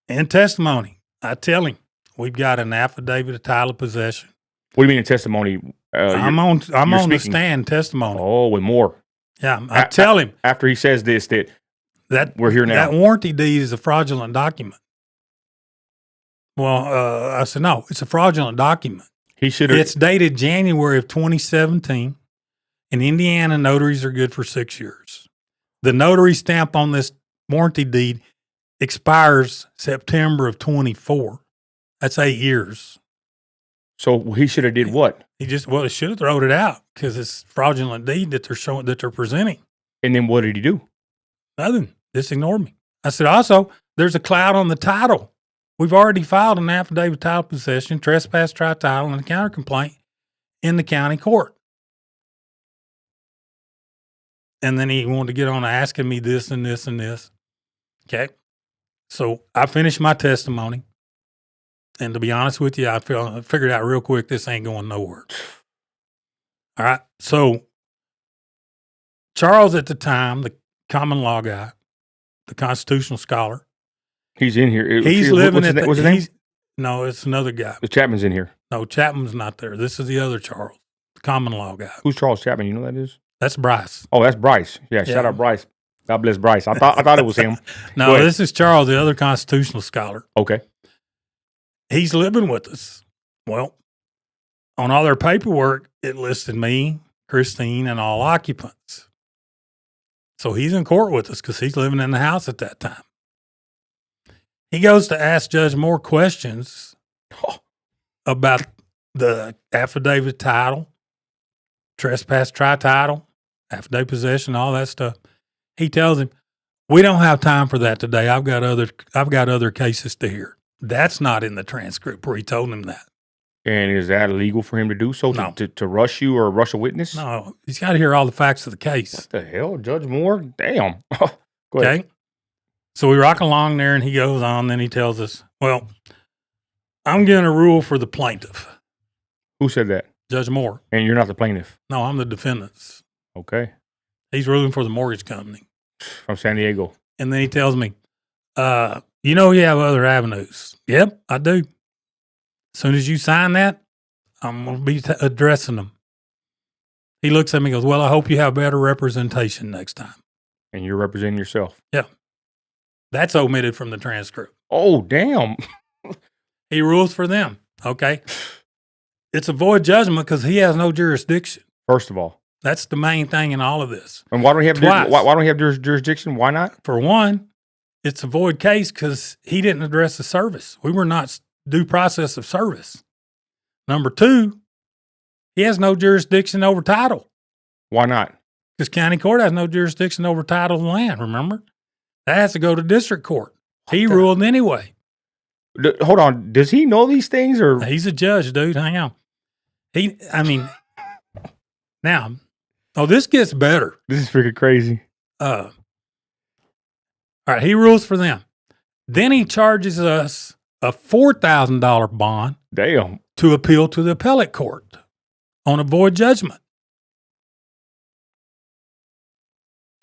In testimony, I tell him we've got an affidavit of title of possession. What do you mean in testimony? I'm on the stand testimony. Oh, with more. Yeah, I tell him after he says this that we're here now. That warranty deed is a fraudulent document. Well, I said no, it's a fraudulent document. It's dated January of 2017. In Indiana, notaries are good for 6 years. The notary stamp on this warranty deed expires September of 24. That's 8 years. So he should have did what? He should have thrown it out because it's fraudulent deed that they're presenting. And then what did he do? Nothing. Just ignored me. I said, also, there's a cloud on the title. We've already filed an affidavit of title possession, trespass, tri-title, and a counter complaint in the county court. And then he wanted to get on asking me this and this and this. Okay. So I finished my testimony. And to be honest with you, I figured out real quick this ain't going nowhere. All right. So Charles at the time, the common law guy, the constitutional scholar. He's in here. He's living at what's his name? No, it's another guy. The Chapman's in here. No, Chapman's not there. This is the other Charles, the common law guy. Who's Charles Chapman? You know who that is? That's Bryce. Oh, that's Bryce. Yeah, shout out Bryce. God bless Bryce. I thought it was him. No, this is Charles, the other constitutional scholar. Okay. He's living with us. Well, on all their paperwork, it listed me, Christine, and all occupants. So he's in court with us because he's living in the house at that time. He goes to ask Judge Moore questions about the affidavit title, trespass, tri-title, affidavit possession, all that stuff. He tells him, we don't have time for that today. I've got other cases to hear. That's not in the transcript where he told him that. And is that illegal for him to do so? No. To rush you or rush a witness? No, he's got to hear all the facts of the case. What the hell, Judge Moore? Damn. Go ahead. Okay. So we rock along there and he goes on. Then he tells us, well, I'm going to rule for the plaintiff. Who said that? Judge Moore. And you're not the plaintiff? No, I'm the defendant. Okay. He's ruling for the mortgage company. From San Diego. And then he tells me, you know you have other avenues. Yep, I do. As soon as you sign that, I'm going to be addressing them. He looks at me and goes, well, I hope you have better representation next time. And you're representing yourself? Yeah. That's omitted from the transcript. Oh, damn. He rules for them. Okay. It's a void judgment because he has no jurisdiction. First of all. That's the main thing in all of this. And why don't he have Twice. why don't he have jurisdiction? Why not? For one, it's a void case because he didn't address the service. We were not due process of service. Number two, he has no jurisdiction over title. Why not? Because county court has no jurisdiction over title of land, remember? That has to go to district court. He ruled anyway. Hold on. Does he know these things or? He's a judge, dude. Hang on. Now, this gets better. This is freaking crazy. All right, he rules for them. Then he charges us a $4,000 bond. Damn. To appeal to the appellate court on a void judgment.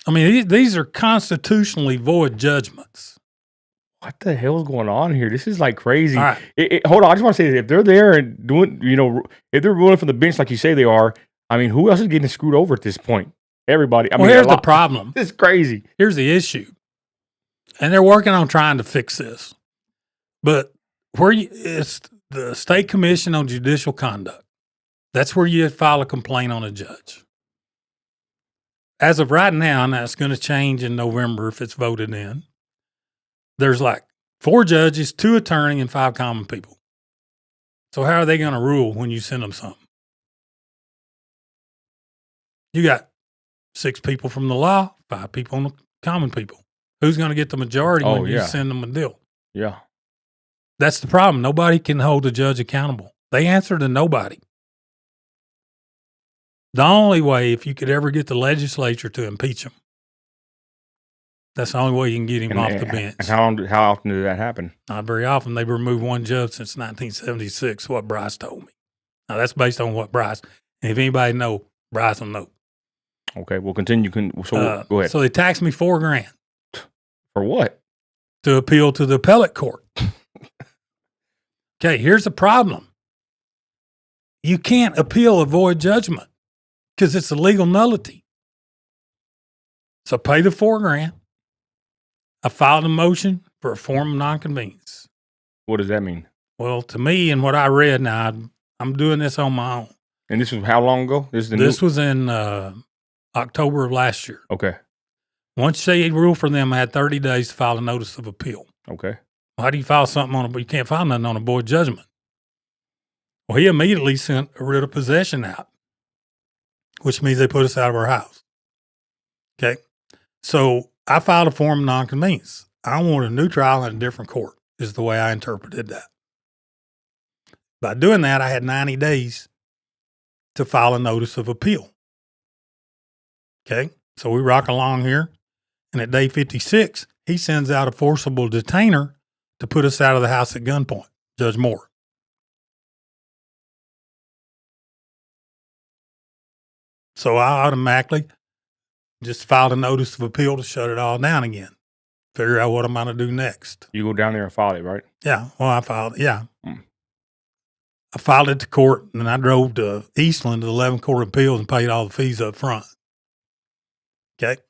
I mean, these are constitutionally void judgments. What the hell is going on here? This is like crazy. All right. Hold on. I just want to say, if they're there and doing, if they're ruling from the bench like you say they are, I mean, who else is getting screwed over at this point? Everybody. Here's the problem. This is crazy. Here's the issue. And they're working on trying to fix this. But it's the State Commission on Judicial Conduct. That's where you file a complaint on a judge. As of right now, and that's going to change in November if it's voted in, there's like 4 judges, 2 attorneys, and 5 common people. So how are they going to rule when you send them something? You got 6 people from the law, 5 people on the common people. Who's going to get the majority when you send them a deal? Yeah. That's the problem. Nobody can hold a judge accountable. They answer to nobody. The only way, if you could ever get the legislature to impeach him, that's the only way you can get him off the bench. And how often did that happen? Not very often. They've removed 1 judge since 1976, what Bryce told me. Now, that's based on what Bryce, and if anybody know, Bryce will know. Okay, we'll continue. So go ahead. So they taxed me $4,000. For what? To appeal to the appellate court. Okay, here's the problem. You can't appeal a void judgment because it's a legal nullity. So pay the $4,000. I filed a motion for a form of nonconvenience. What does that mean? Well, to me and what I read, now I'm doing this on my own. And this was how long ago? This was in October of last year. Okay. Once they ruled for them, I had 30 days to file a notice of appeal. Okay. How do you file something you can't file nothing on a void judgment? Well, he immediately sent a writ of possession out, which means they put us out of our house. Okay. So I filed a form of nonconvenience. I want a new trial in a different court, is the way I interpreted that. By doing that, I had 90 days to file a notice of appeal. Okay. So we rock along here. And at day 56, he sends out a forcible detainer to put us out of the house at gunpoint, Judge Moore. So I automatically just filed a notice of appeal to shut it all down again. Figure out what I'm going to do next. You go down there and file it, right? Yeah. Well, I filed it. Yeah. I filed it to court, and then I drove to Eastland to the 11th Court of Appeals and paid all the fees up front. Okay.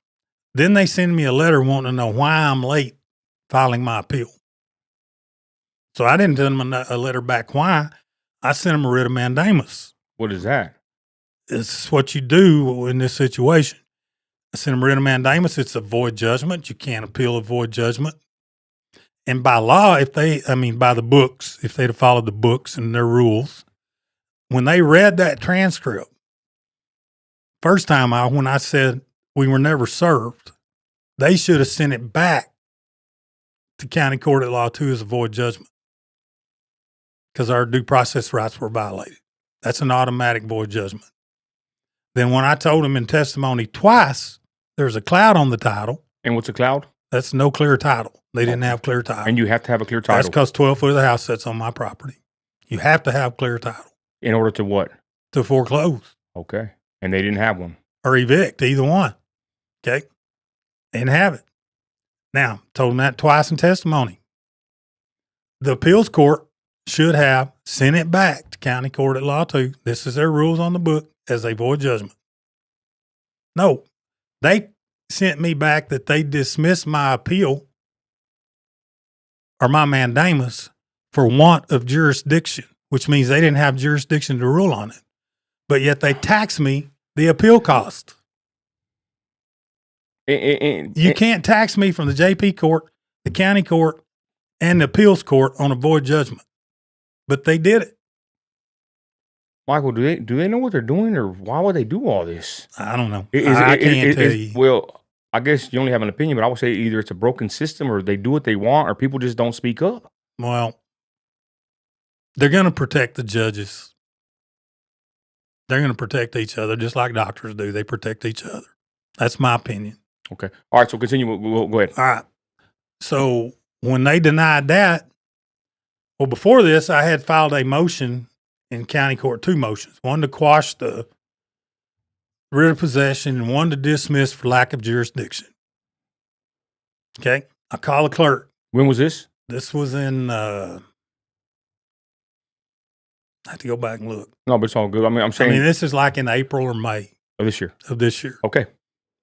Then they send me a letter wanting to know why I'm late filing my appeal. So I didn't send them a letter back why. I sent them a writ of mandamus. What is that? It's what you do in this situation. I sent them a writ of mandamus. It's a void judgment. You can't appeal a void judgment. And by law, by the books, if they'd have followed the books and their rules, when they read that transcript, first time when I said we were never served, they should have sent it back to county court at law 2 as a void judgment because our due process rights were violated. That's an automatic void judgment. Then when I told them in testimony twice, there's a cloud on the title. And what's a cloud? That's no clear title. They didn't have clear title. And you have to have a clear title. That's because 12 foot of the house sits on my property. You have to have clear title. In order to what? To foreclose. Okay. And they didn't have one. Or evict, either one. Okay. They didn't have it. Now, told them that twice in testimony. The appeals court should have sent it back to county court at law 2. This is their rules on the book as a void judgment. No, they sent me back that they dismissed my appeal or my mandamus for want of jurisdiction, which means they didn't have jurisdiction to rule on it. But yet they tax me the appeal cost. You can't tax me from the JP court, the county court, and the appeals court on a void judgment. But they did it. Michael, do they know what they're doing, or why would they do all this? I don't know. I can't tell you. Well, I guess you only have an opinion, but I would say either it's a broken system, or they do what they want, or people just don't speak up. Well, they're going to protect the judges. They're going to protect each other, just like doctors do. They protect each other. That's my opinion. Okay. All right. So continue. Go ahead. All right. So when they denied that, well, before this, I had filed a motion in county court, 2 motions, one to quash the writ of possession and one to dismiss for lack of jurisdiction. Okay. I call the clerk. When was this? This was in, I have to go back and look. No, but it's all good. I mean, I'm saying. this is like in April or May of this year. Okay.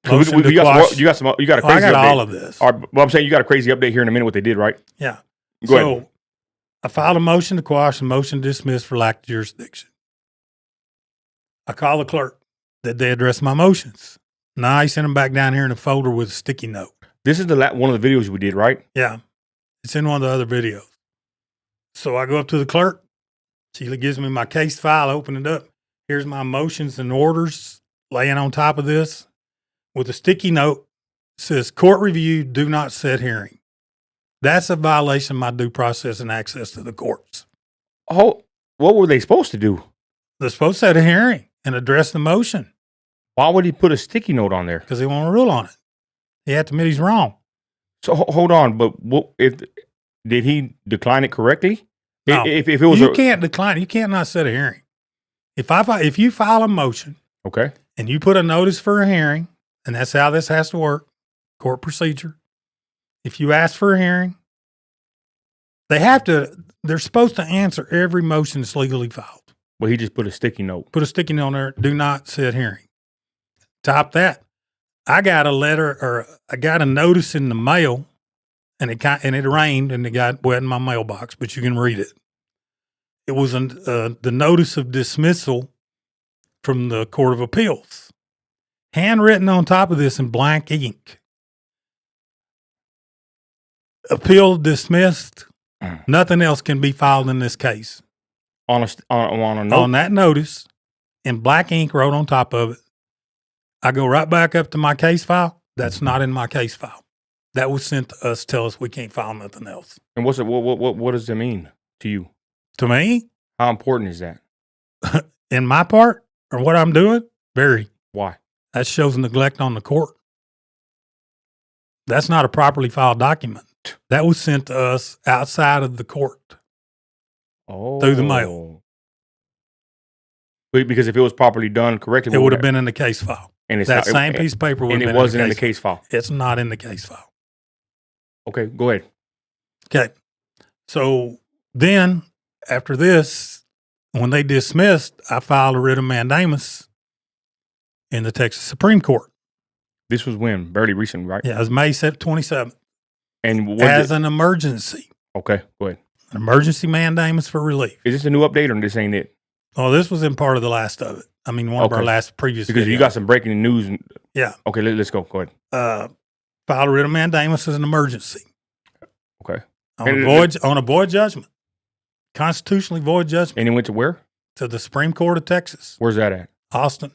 So you got a crazy I got update. all of this. All right, well, I'm saying you got a crazy update here in a minute. What they did, right? Yeah. Go ahead. I filed a motion to quash and motion to dismiss for lack of jurisdiction. I call the clerk. Did they address my motions? No, I sent them back down here in a folder with a sticky note. This is one of the videos we did, right? Yeah. It's in one of the other videos. So I go up to the clerk. She gives me my case file, open it up. Here's my motions and orders laying on top of this with a sticky note. It says, court review, do not set hearing. That's a violation of my due process and access to the courts. Oh, what were they supposed to do? They're supposed to set a hearing and address the motion. Why would he put a sticky note on there? Because he won't rule on it. He had to admit he's wrong. So hold on, but did he decline it correctly? No, if it was you can't decline. You can't not set a hearing. If you file a motion, okay, and you put a notice for a hearing, and that's how this has to work, court procedure. If you ask for a hearing, they're supposed to answer every motion that's legally filed. Well, he just put a sticky note. Put a sticky note on there, do not set hearing. Top that. I got a notice in the mail, and it rained, and it got wet in my mailbox, but you can read it. It was the notice of dismissal from the Court of Appeals. Handwritten on top of this in blank ink. Appeal dismissed. Nothing else can be filed in this case. On a note? On that notice, in black ink wrote on top of it, I go right back up to my case file. That's not in my case file. That was sent to us, tell us we can't file nothing else. And what does it mean to you? To me? How important is that? In my part, or what I'm doing? Very. Why? That shows neglect on the court. That's not a properly filed document. That was sent to us outside of the court. Oh. Through the mail. Because if it was properly done correctly, it would have been in the case file. And it's that same piece of paper would have been and it wasn't in the case file. It's not in the case file. Okay, go ahead. Okay. So then, after this, when they dismissed, I filed a writ of mandamus in the Texas Supreme Court. This was when? Barely recent, right? Yeah, it was May 27th. And as an emergency. Okay, go ahead. An emergency mandamus for relief. Is this a new update, or this ain't it? Oh, this was in part of the last of it. I mean, one of our last previous Because videos. you got some breaking news. Yeah. Okay, let's go. Go ahead. Filed a writ of mandamus as an emergency. Okay. On a void judgment. Constitutionally void judgment. And it went to where? To the Supreme Court of Texas. Where's that at? Austin.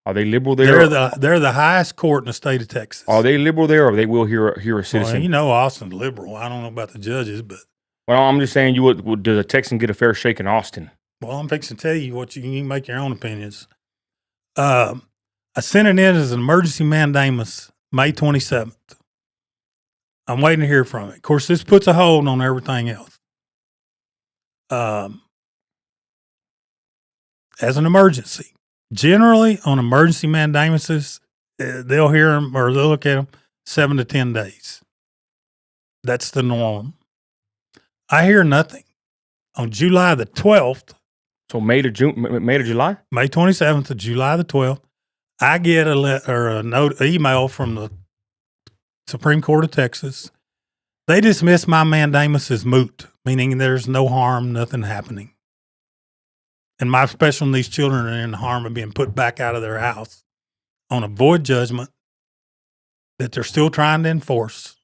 Are they liberal there? They're the highest court in the state of Texas. Are they liberal there, or they will hear a citizen? Well, you know Austin's liberal. I don't know about the judges, but. Well, I'm just saying, does a Texan get a fair shake in Austin? Well, I'm fixing to tell you what you can make your own opinions. I sent it in as an emergency mandamus May 27th. I'm waiting to hear from it. Of course, this puts a hold on everything else. As an emergency. Generally, on emergency mandamuses, they'll hear them or they'll look at them 7 to 10 days. That's the norm. I hear nothing. On July the 12th. So May to July? May 27th to July the 12th. I get an email from the Supreme Court of Texas. They dismissed my mandamus as moot, meaning there's no harm, nothing happening. And my special needs children are in harm of being put back out of their house on a void judgment that they're still trying to enforce.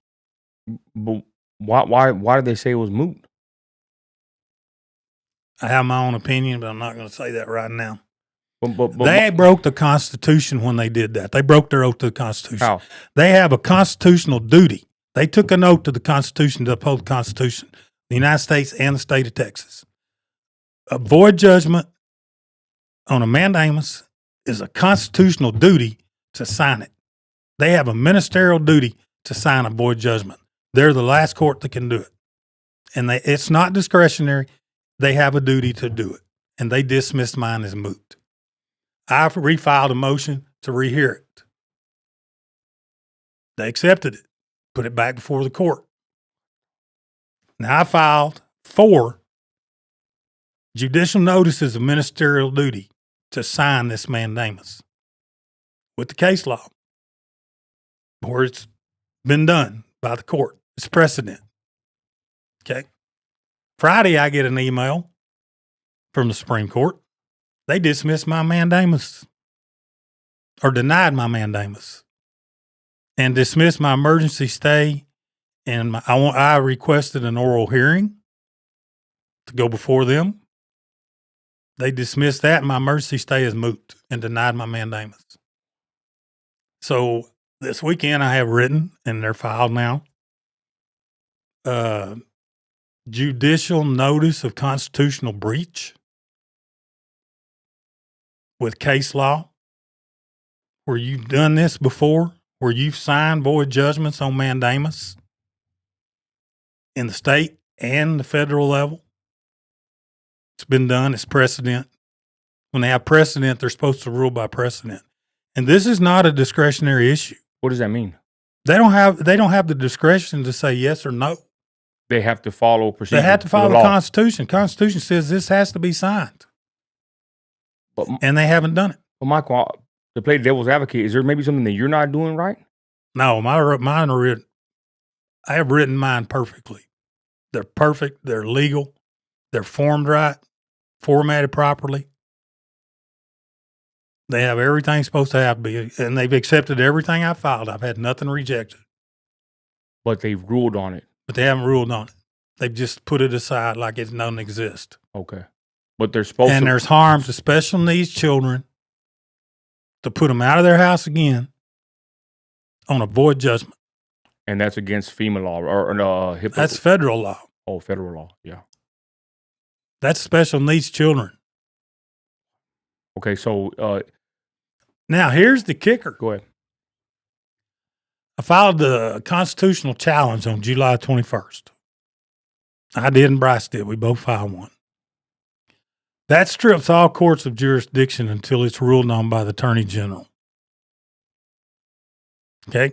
But why did they say it was moot? I have my own opinion, but I'm not going to say that right now. But They broke the Constitution when they did that. They broke their oath to the Constitution. how? They have a constitutional duty. They took an oath to the Constitution to uphold the Constitution, the United States and the state of Texas. A void judgment on a mandamus is a constitutional duty to sign it. They have a ministerial duty to sign a void judgment. They're the last court that can do it. And it's not discretionary. They have a duty to do it. And they dismissed mine as moot. I've refiled a motion to rehear it. They accepted it, put it back before the court. Now I filed 4 judicial notices of ministerial duty to sign this mandamus with the case law, where it's been done by the court. It's precedent. Okay. Friday, I get an email from the Supreme Court. They dismissed my mandamus, or denied my mandamus, and dismissed my emergency stay. And I requested an oral hearing to go before them. They dismissed that, and my emergency stay is moot, and denied my mandamus. So this weekend I have written, and they're filed now, judicial notice of constitutional breach with case law, where you've done this before, where you've signed void judgments on mandamus in the state and the federal level. It's been done. It's precedent. When they have precedent, they're supposed to rule by precedent. And this is not a discretionary issue. What does that mean? They don't have the discretion to say yes or no. They have to follow procedure. They have to follow the law. Constitution. Constitution says this has to be signed. And they haven't done it. Well, Michael, to play devil's advocate, is there maybe something that you're not doing right? No, mine are written. I have written mine perfectly. They're perfect. They're legal. They're formed right, formatted properly. They have everything supposed to have to be, and they've accepted everything I filed. I've had nothing rejected. But they've ruled on it. But they haven't ruled on it. They've just put it aside like it doesn't exist. Okay. But they're supposed And to. there's harm to special needs children to put them out of their house again on a void judgment. And that's against FEMA law or HIPAA. That's federal law. Oh, federal law. Yeah. That's special needs children. Okay. So Now, here's the kicker. go ahead. I filed the constitutional challenge on July 21st. I did and Bryce did. We both filed one. That strips all courts of jurisdiction until it's ruled on by the Attorney General. Okay?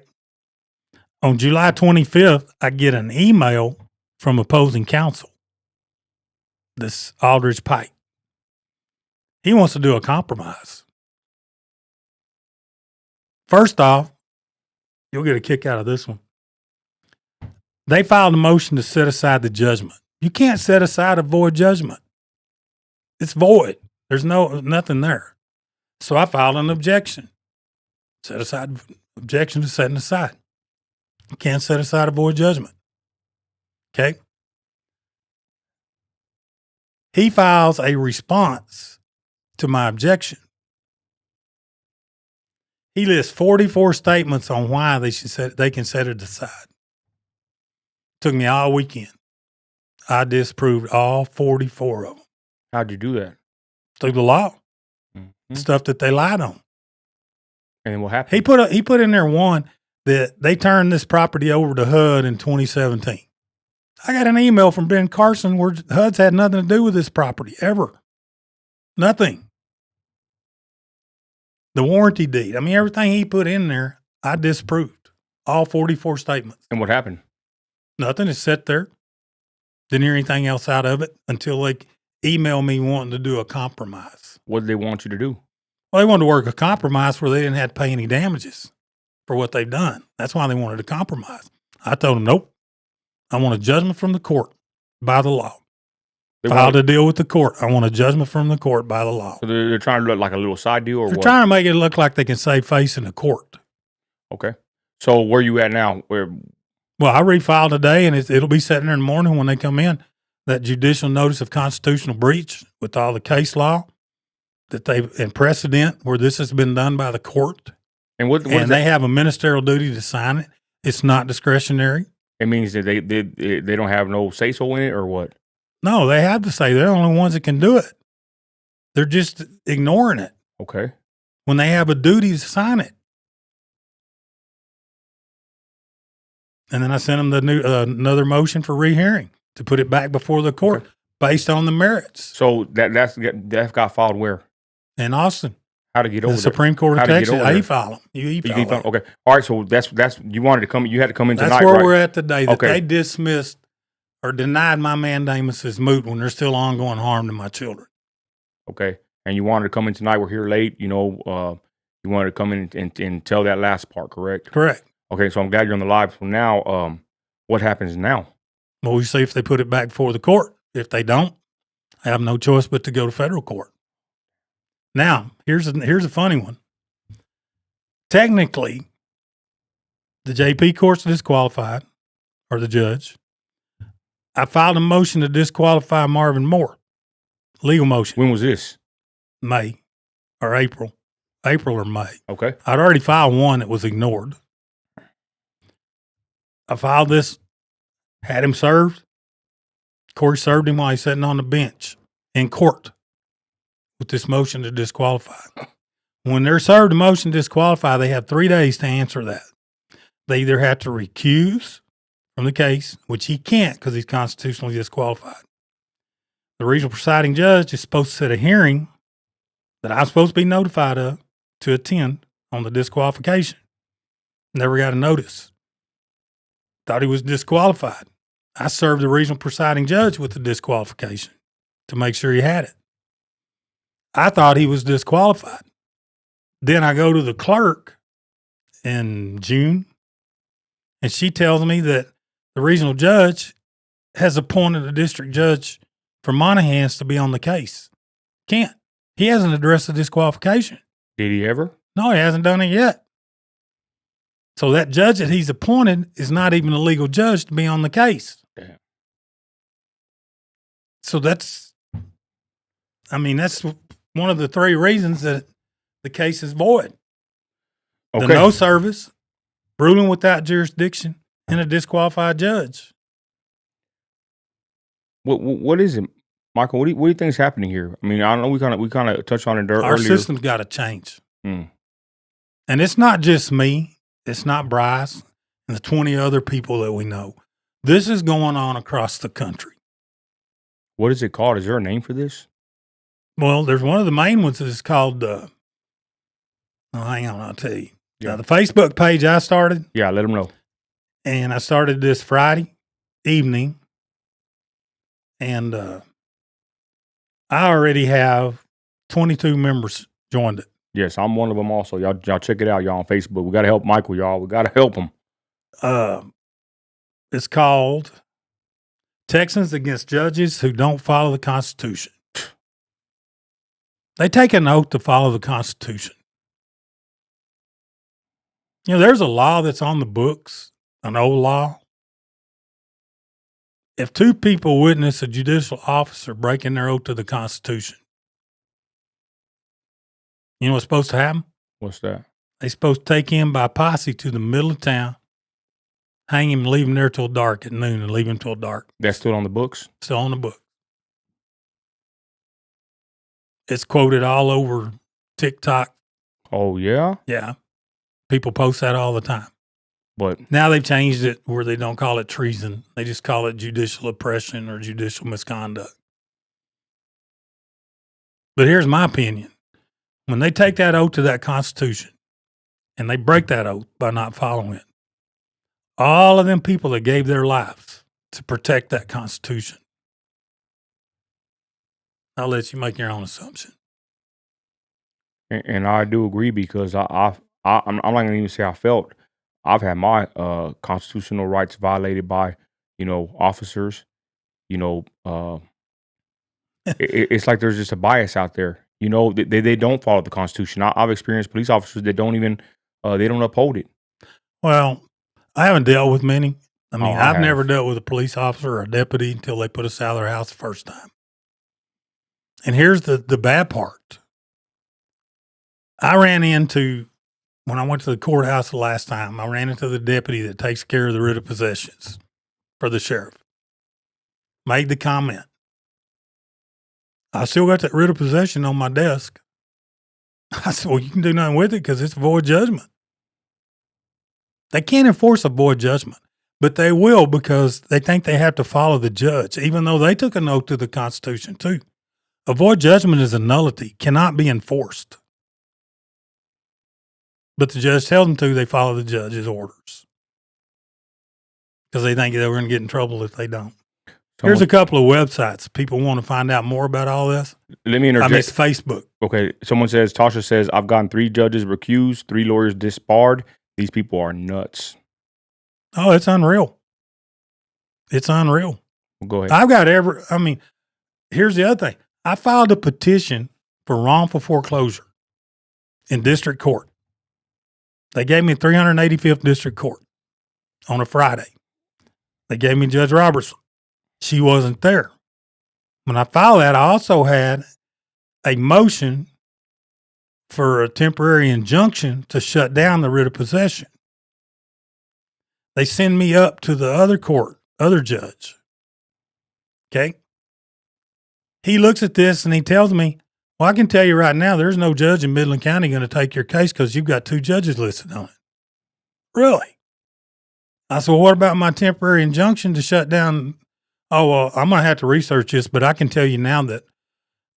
On July 25th, I get an email from opposing counsel, this Aldridge Pike. He wants to do a compromise. First off, you'll get a kick out of this one. They filed a motion to set aside the judgment. You can't set aside a void judgment. It's void. There's nothing there. So I filed an objection. Set aside objection to setting aside. You can't set aside a void judgment. Okay? He files a response to my objection. He lists 44 statements on why they can set it aside. Took me all weekend. I disproved all 44 of them. How'd you do that? Through the law. Mm-hmm. Stuff that they lied on. And then what happened? He put in there one that they turned this property over to HUD in 2017. I got an email from Ben Carson where HUD's had nothing to do with this property ever. Nothing. The warranty deed. I mean, everything he put in there, I disproved. All 44 statements. And what happened? Nothing. It's sat there. Didn't hear anything else out of it until they emailed me wanting to do a compromise. What did they want you to do? Well, they wanted to work a compromise where they didn't have to pay any damages for what they've done. That's why they wanted a compromise. I told them, nope, I want a judgment from the court by the law. They Filed want, a deal with the court. I want a judgment from the court by the law. so they're trying to look like a little side deal or They're what? trying to make it look like they can save face in the court. Okay. So where you at now? Where? Well, I refiled today, and it'll be sitting there in the morning when they come in. That judicial notice of constitutional breach with all the case law that they've in precedent where this has been done by the court, And what and they have a ministerial duty to sign it. It's not discretionary. It means that they don't have no say so in it or what? No, they have to say they're the only ones that can do it. They're just ignoring it Okay. when they have a duty to sign it. And then I sent them the another motion for rehearing to put it back before the court based on the merits. So that got filed where? In Austin, How to get over the there? Supreme Court How of to get Texas, over there? e-file them. You e-file You them. okay. All right. So that's you wanted to come. You had to come in That's tonight, where right? we're at today. That Okay. they dismissed or denied my mandamus as moot when there's still ongoing harm to my children. Okay. And you wanted to come in tonight. We're here late. You know, you wanted to come in and tell that last part, correct? Correct. Okay. So I'm glad you're on the live. So now, what happens now? Well, we see if they put it back before the court. If they don't, I have no choice but to go to federal court. Now, here's a funny one. Technically, the JP court's disqualified, or the judge. I filed a motion to disqualify Marvin Moore. Legal motion. When was this? May or April. April or May. Okay. I'd already filed one that was ignored. I filed this, had him served. Corey served him while he's sitting on the bench in court with this motion to disqualify. When they're served a motion to disqualify, they have 3 days to answer that. They either have to recuse from the case, which he can't because he's constitutionally disqualified. The regional presiding judge is supposed to set a hearing that I'm supposed to be notified of to attend on the disqualification. Never got a notice. Thought he was disqualified. I served the regional presiding judge with the disqualification to make sure he had it. I thought he was disqualified. Then I go to the clerk in June, and she tells me that the regional judge has appointed a district judge from Monahans to be on the case. Can't. He hasn't addressed the disqualification. Did he ever? No, he hasn't done it yet. So that judge that he's appointed is not even a legal judge to be on the case. Damn. So that's one of the 3 reasons that the case is void. Okay. The no service, ruling without jurisdiction, and a disqualified judge. What is it, Michael? What do you think is happening here? I mean, I don't know. We kind of touched on it earlier. Our system's got to change. Mm. And it's not just me. It's not Bryce and the 20 other people that we know. This is going on across the country. What is it called? Is there a name for this? Well, there's one of the main ones that's called, hang on, I'll tell you. Yeah. The Facebook page I started, Yeah, let them know. and I started this Friday evening, and I already have 22 members joined it. Yes, I'm one of them also. Y'all check it out, y'all, on Facebook. We got to help Michael, y'all. We got to help him. It's called Texans Against Judges Who Don't Follow the Constitution. They take an oath to follow the Constitution. You know, there's a law that's on the books, an old law. If 2 people witness a judicial officer breaking their oath to the Constitution, you know what's supposed to happen? What's that? They're supposed to take him by posse to the middle of town, hang him, leave him there till dark at noon, and leave him till dark. That's still on the books? Still on the book. It's quoted all over TikTok. Oh, yeah? Yeah. People post that all the time. But Now they've changed it where they don't call it treason. They just call it judicial oppression or judicial misconduct. But here's my opinion. When they take that oath to that Constitution and they break that oath by not following it, all of them people that gave their lives to protect that Constitution, I'll let you make your own assumption. and I do agree because I'm not going to even say I felt. I've had my constitutional rights violated by officers, it's like there's just a bias out there. They don't follow the Constitution. I've experienced police officers that don't even they don't uphold it. Well, I haven't dealt with many. I mean, I I've never have. dealt with a police officer or a deputy until they put us out of their house the first time. And here's the bad part. I ran into, when I went to the courthouse the last time, I ran into the deputy that takes care of the writ of possessions for the sheriff. Made the comment. I still got that writ of possession on my desk. I said, well, you can do nothing with it because it's a void judgment. They can't enforce a void judgment, but they will because they think they have to follow the judge, even though they took an oath to the Constitution too. A void judgment is a nullity, cannot be enforced. But the judge tells them to, they follow the judge's orders because they think they're going to get in trouble if they don't. Here's a couple of websites. People want to find out more about all this. Let me interject. It's Facebook. Okay. Someone says, Tasha says, I've gotten 3 judges recused, 3 lawyers disbarred. These people are nuts. Oh, it's unreal. It's unreal. Well, go ahead. I've got here's the other thing. I filed a petition for wrongful foreclosure in district court. They gave me 385th district court on a Friday. They gave me Judge Robertson. She wasn't there. When I filed that, I also had a motion for a temporary injunction to shut down the writ of possession. They send me up to the other court, other judge. Okay. He looks at this and he tells me, well, I can tell you right now, there's no judge in Midland County going to take your case because you've got 2 judges listed on it. Really? I said, well, what about my temporary injunction to shut down? Oh, well, I'm going to have to research this, but I can tell you now that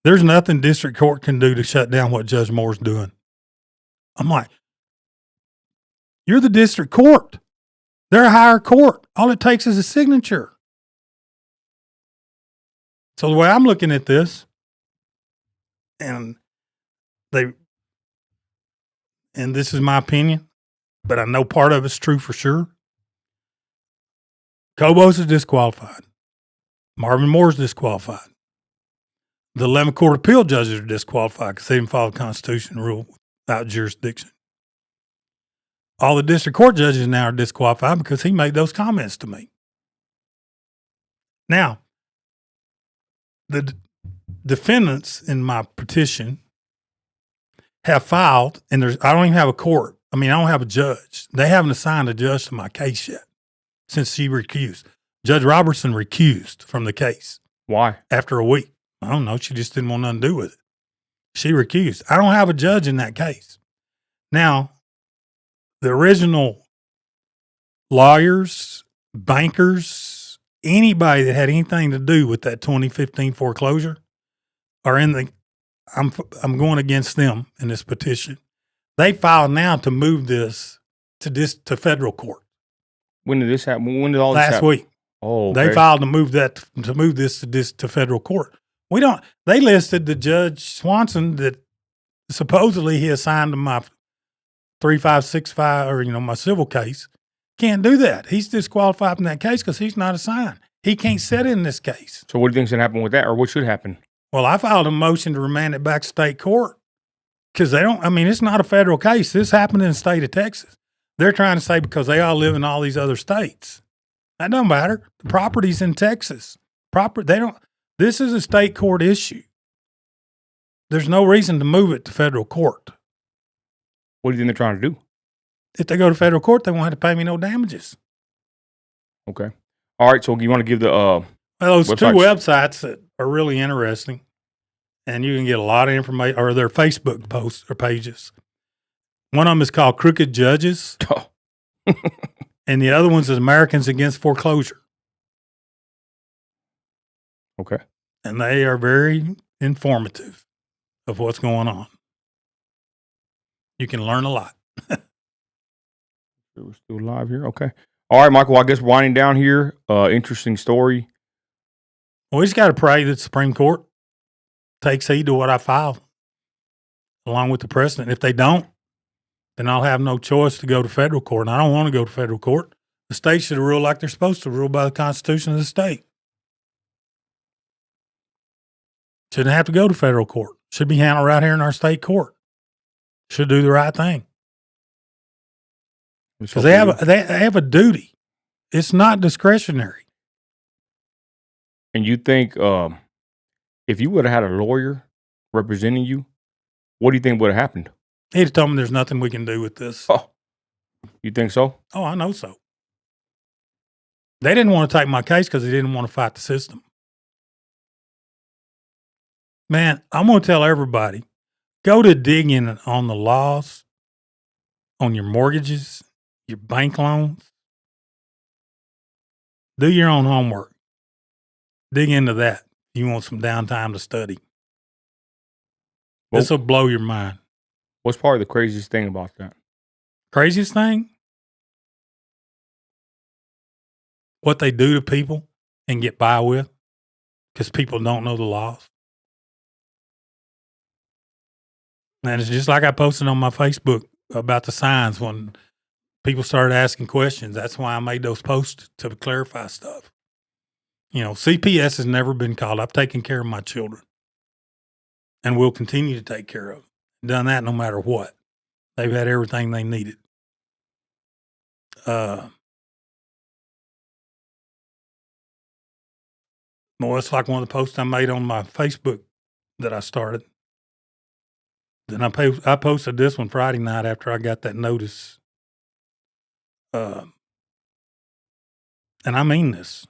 there's nothing district court can do to shut down what Judge Moore's doing. I'm like, you're the district court. They're a higher court. All it takes is a signature. So the way I'm looking at this, and this is my opinion, but I know part of it's true for sure. Cobos is disqualified. Marvin Moore's disqualified. The 11th Court of Appeal judges are disqualified because they didn't follow the Constitution rule without jurisdiction. All the district court judges now are disqualified because he made those comments to me. Now, the defendants in my petition have filed, and I don't even have a court. I mean, I don't have a judge. They haven't assigned a judge to my case yet since she recused. Judge Robertson recused from the case. Why? After a week. I don't know. She just didn't want nothing to do with it. She recused. I don't have a judge in that case. Now, the original lawyers, bankers, anybody that had anything to do with that 2015 foreclosure are I'm going against them in this petition. They filed now to move this to federal court. When did this happen? When did all this happen? Last week. Oh, okay. They filed to move this to federal court. They listed the Judge Swanson that supposedly he assigned to my 3565 or, my civil case. Can't do that. He's disqualified from that case because he's not assigned. He can't sit in this case. So what do you think's going to happen with that, or what should happen? Well, I filed a motion to remand it back to state court because it's not a federal case. This happened in the state of Texas. They're trying to say because they all live in all these other states. That don't matter. The property's in Texas. This is a state court issue. There's no reason to move it to federal court. What do you think they're trying to do? If they go to federal court, they won't have to pay me no damages. Okay. All right. So you want to give the Well, those websites? 2 websites that are really interesting, and you can get a lot of information, or their Facebook posts or pages. One of them is called Crooked Judges, and the other one's Americans Against Foreclosure. Okay. And they are very informative of what's going on. You can learn a lot. We're still live here. Okay. All right, Michael, I guess winding down here. Interesting story. Well, we just got to pray that the Supreme Court takes heed to what I filed, along with the precedent. If they don't, then I'll have no choice to go to federal court. And I don't want to go to federal court. The state should rule like they're supposed to rule by the Constitution of the state. Shouldn't have to go to federal court. Should be handled right here in our state court. Should do the right thing. Because they have a duty. It's not discretionary. And you think if you would have had a lawyer representing you, what do you think would have happened? He'd have told me there's nothing we can do with this. Oh, you think so? Oh, I know so. They didn't want to take my case because they didn't want to fight the system. Man, I'm going to tell everybody, go to digging on the laws, on your mortgages, your bank loans. Do your own homework. Dig into that. You want some downtime to study. Well, this will blow your mind. What's probably the craziest thing about that? Craziest thing? What they do to people and get by with because people don't know the laws. And it's just like I posted on my Facebook about the signs when people started asking questions. That's why I made those posts to clarify stuff. You know, CPS has never been called. I've taken care of my children and will continue to take care of them. Done that no matter what. They've had everything they needed. Well, it's like one of the posts I made on my Facebook that I started. Then I posted this one Friday night after I got that notice. And I mean this.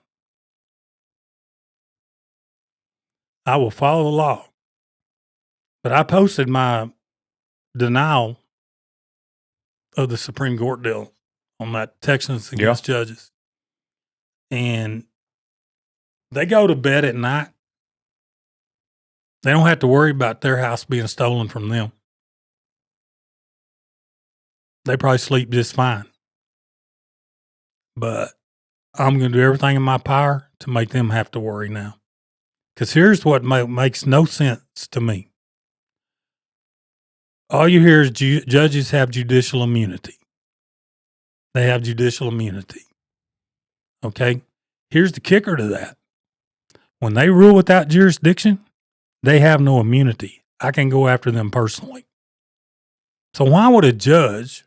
I will follow the law. But I posted my denial of the Supreme Court deal on that Texans against judges. And they go to bed at night. They don't have to worry about their house being stolen from them. They probably sleep just fine. But I'm going to do everything in my power to make them have to worry now. Because here's what makes no sense to me. All you hear is judges have judicial immunity. They have judicial immunity. Okay? Here's the kicker to that. When they rule without jurisdiction, they have no immunity. I can go after them personally. So why would a judge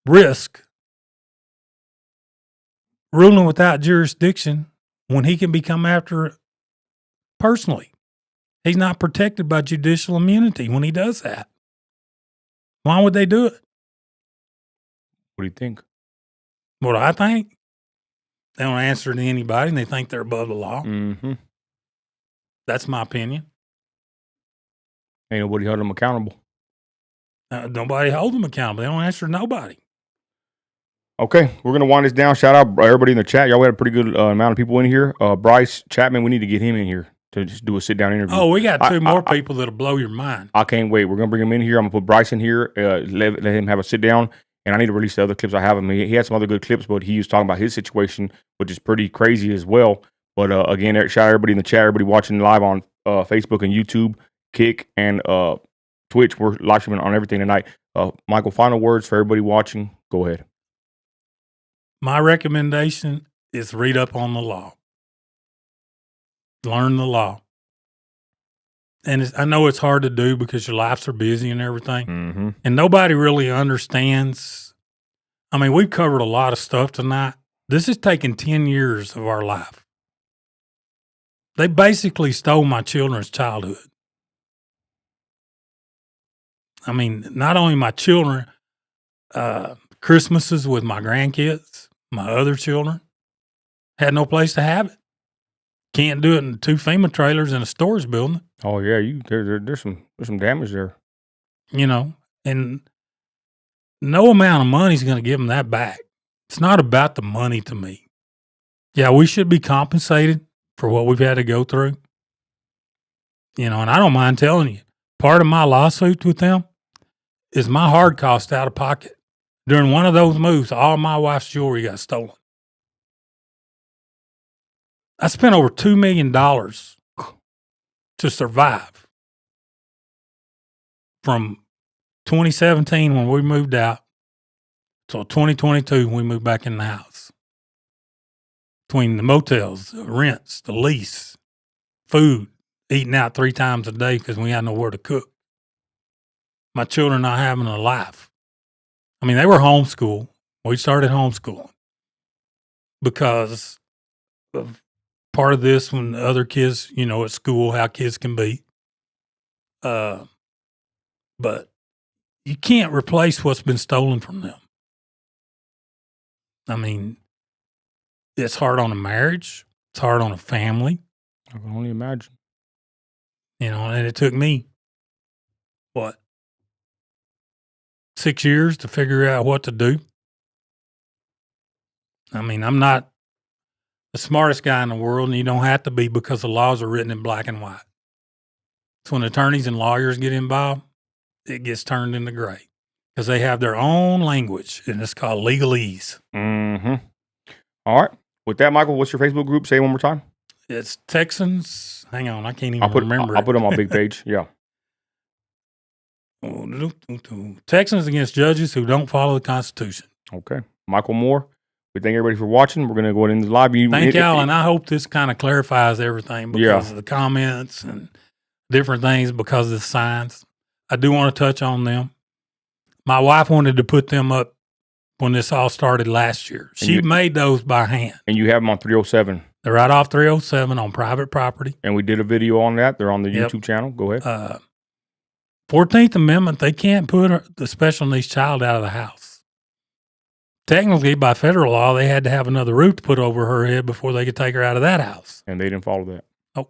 risk ruling without jurisdiction when he can be come after personally? He's not protected by judicial immunity when he does that. Why would they do it? What do you think? What I think? They don't answer to anybody and they think they're above the law. Mm-hmm. That's my opinion. Ain't nobody held them accountable. Nobody hold them accountable. They don't answer to nobody. Okay, we're going to wind this down. Shout out everybody in the chat. Y'all had a pretty good amount of people in here. Bryce Chapman, we need to get him in here to just do a sit-down interview. Oh, we got two more people that'll blow your mind. I can't wait. We're going to bring him in here. I'm going to put Bryce in here, let him have a sit-down, and I need to release the other clips I have him. He had some other good clips, but he was talking about his situation, which is pretty crazy as well. But again, shout out everybody in the chat, everybody watching live on Facebook and YouTube, Kick, and Twitch. We're live streaming on everything tonight. Michael, final words for everybody watching. Go ahead. My recommendation is read up on the law. Learn the law. And I know it's hard to do because your lives are busy and everything. Mm-hmm. And nobody really understands. I mean, we've covered a lot of stuff tonight. This has taken 10 years of our life. They basically stole my children's childhood. I mean, not only my children, Christmases with my grandkids, my other children, had no place to have it. Can't do it in 2 FEMA trailers in a storage building. Oh yeah, there's some damage there. You know, and no amount of money is going to give them that back. It's not about the money to me. Yeah, we should be compensated for what we've had to go through. You know, and I don't mind telling you, part of my lawsuit with them is my hard cost out of pocket. During one of those moves, all my wife's jewelry got stolen. I spent over $2 million to survive from 2017 when we moved out till 2022 when we moved back in the house. between the motels, the rents, the lease, food, eating out 3 times a day because we had nowhere to cook. My children not having a life. I mean, they were homeschooled. We started homeschooling because of part of this when the other kids, at school, how kids can be. But you can't replace what's been stolen from them. I mean, it's hard on a marriage. It's hard on a family. I can only imagine. And it took me, 6 years to figure out what to do. I mean, I'm not the smartest guy in the world, and you don't have to be because the laws are written in black and white. So when attorneys and lawyers get involved, it gets turned into gray because they have their own language, and it's called legalese. Mm-hmm. All right. With that, Michael, what's your Facebook group? Say it one more time. It's Texans. Hang on, I can't even remember. I'll put it on my big page. Yeah. Texans against judges who don't follow the Constitution. Okay. Michael Moore, we thank everybody for watching. We're going to go into the live. Thank y'all, and I hope this kind of clarifies everything because of the comments and different things because of the signs. I do want to touch on them. My wife wanted to put them up when this all started last year. She made those by hand. And you have them on 307. They're right off 307 on private property. And we did a video on that. They're on the YouTube channel. Go ahead. 14th Amendment, they can't put the special needs child out of the house. Technically, by federal law, they had to have another roof to put over her head before they could take her out of that house. And they didn't follow that. Oh.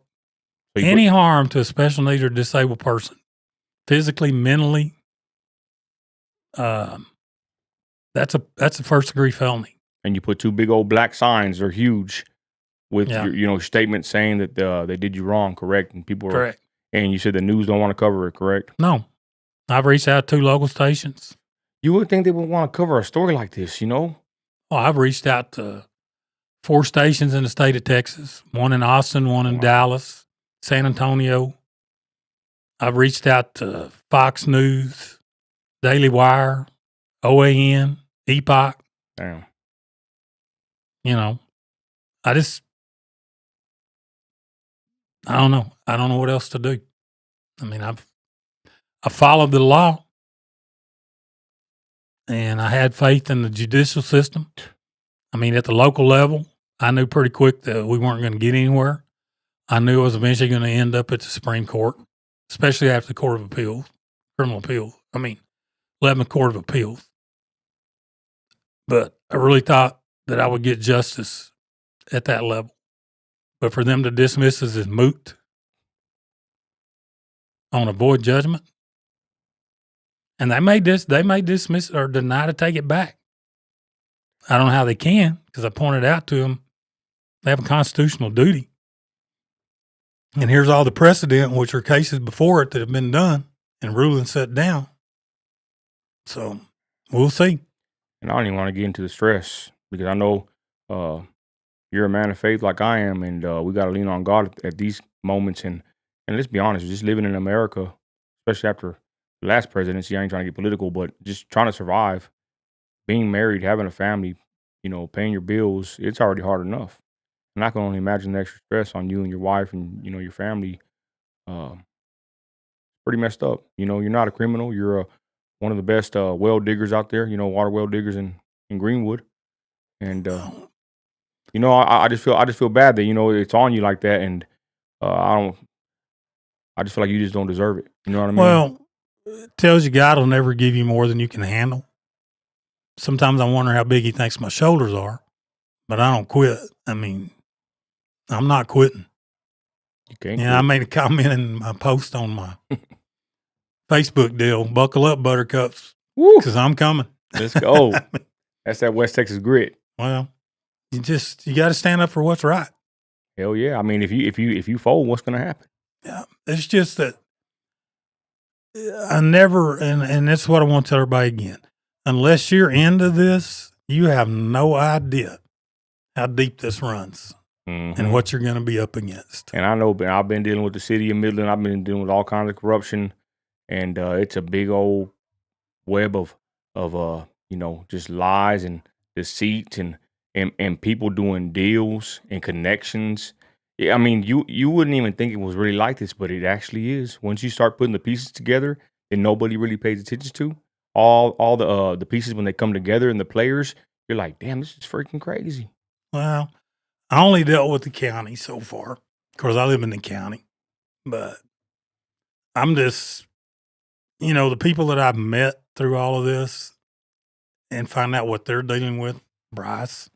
So any harm to a special needs or disabled person, physically, mentally, that's a first-degree felony. And you put 2 big old black signs. They're huge with your statement saying that they did you wrong, correct? And people correct. And you said the news don't want to cover it, correct? No. I've reached out to 2 local stations. You would think they would want to cover a story like this, Well, I've reached out to 4 stations in the state of Texas, 1 in Austin, 1 in Dallas, San Antonio. I've reached out to Fox News, Daily Wire, OAN, Epoch. Damn. I don't know. I don't know what else to do. I mean, I followed the law, and I had faith in the judicial system. I mean, at the local level, I knew pretty quick that we weren't going to get anywhere. I knew it was eventually going to end up at the Supreme Court, especially after the Court of Appeals, Criminal Appeals. 11th Court of Appeals. But I really thought that I would get justice at that level. But for them to dismiss us as moot on a void judgment, and they may dismiss it or deny to take it back. I don't know how they can because I pointed out to them they have a constitutional duty. And here's all the precedent, which are cases before it that have been done and rulings set down. So we'll see. And I don't even want to get into the stress because I know you're a man of faith like I am, and we got to lean on God at these moments. And let's be honest, just living in America, especially after the last presidency, I ain't trying to get political, but just trying to survive, being married, having a family, paying your bills, it's already hard enough. And I can only imagine the extra stress on you and your wife and, your family. Pretty messed up. You're not a criminal. You're one of the best well diggers out there, water well diggers in Greenwood. And, I just feel bad that, it's on you like that. And I just feel like you just don't deserve it. You know what I mean? Well, it tells you God will never give you more than you can handle. Sometimes I wonder how big he thinks my shoulders are, but I don't quit. I mean, I'm not quitting. You can't quit. I made a comment in my post on my Facebook deal. Buckle up, buttercups, because I'm coming. Let's go. That's that West Texas grit. Well, you got to stand up for what's right. Hell yeah. I mean, if you fold, what's going to happen? Yeah. It's just that I never, and that's what I want to tell everybody again. Unless you're into this, you have no idea how deep this runs and what you're going to be up against. And I know, I've been dealing with the city of Midland. I've been dealing with all kinds of corruption, and it's a big old web of just lies and deceit and and people doing deals and connections. Yeah, I mean, you wouldn't even think it was really like this, but it actually is. Once you start putting the pieces together that nobody really pays attention to, all the pieces when they come together and the players, you're like, damn, this is freaking crazy. Well, I only dealt with the county so far. Of course, I live in the county, but I'm just, the people that I've met through all of this and find out what they're dealing with. Bryce,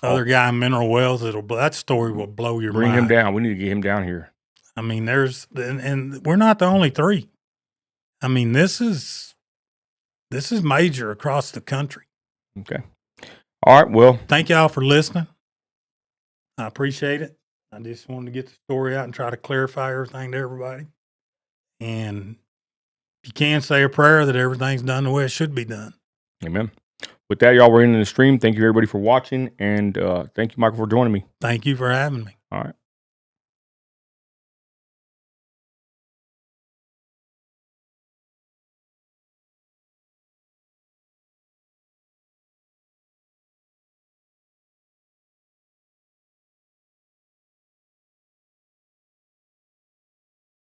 other guy in Mineral Wells, that story will blow your Bring mind. him down. We need to get him down here. I mean, and we're not the only three. I mean, this is major across the country. Okay. All right. Well, thank y'all for listening. I appreciate it. I just wanted to get the story out and try to clarify everything to everybody. And if you can, say a prayer that everything's done the way it should be done. Amen. With that, y'all, we're ending the stream. Thank you, everybody, for watching. And thank you, Michael, for joining me. Thank you for having me. All right.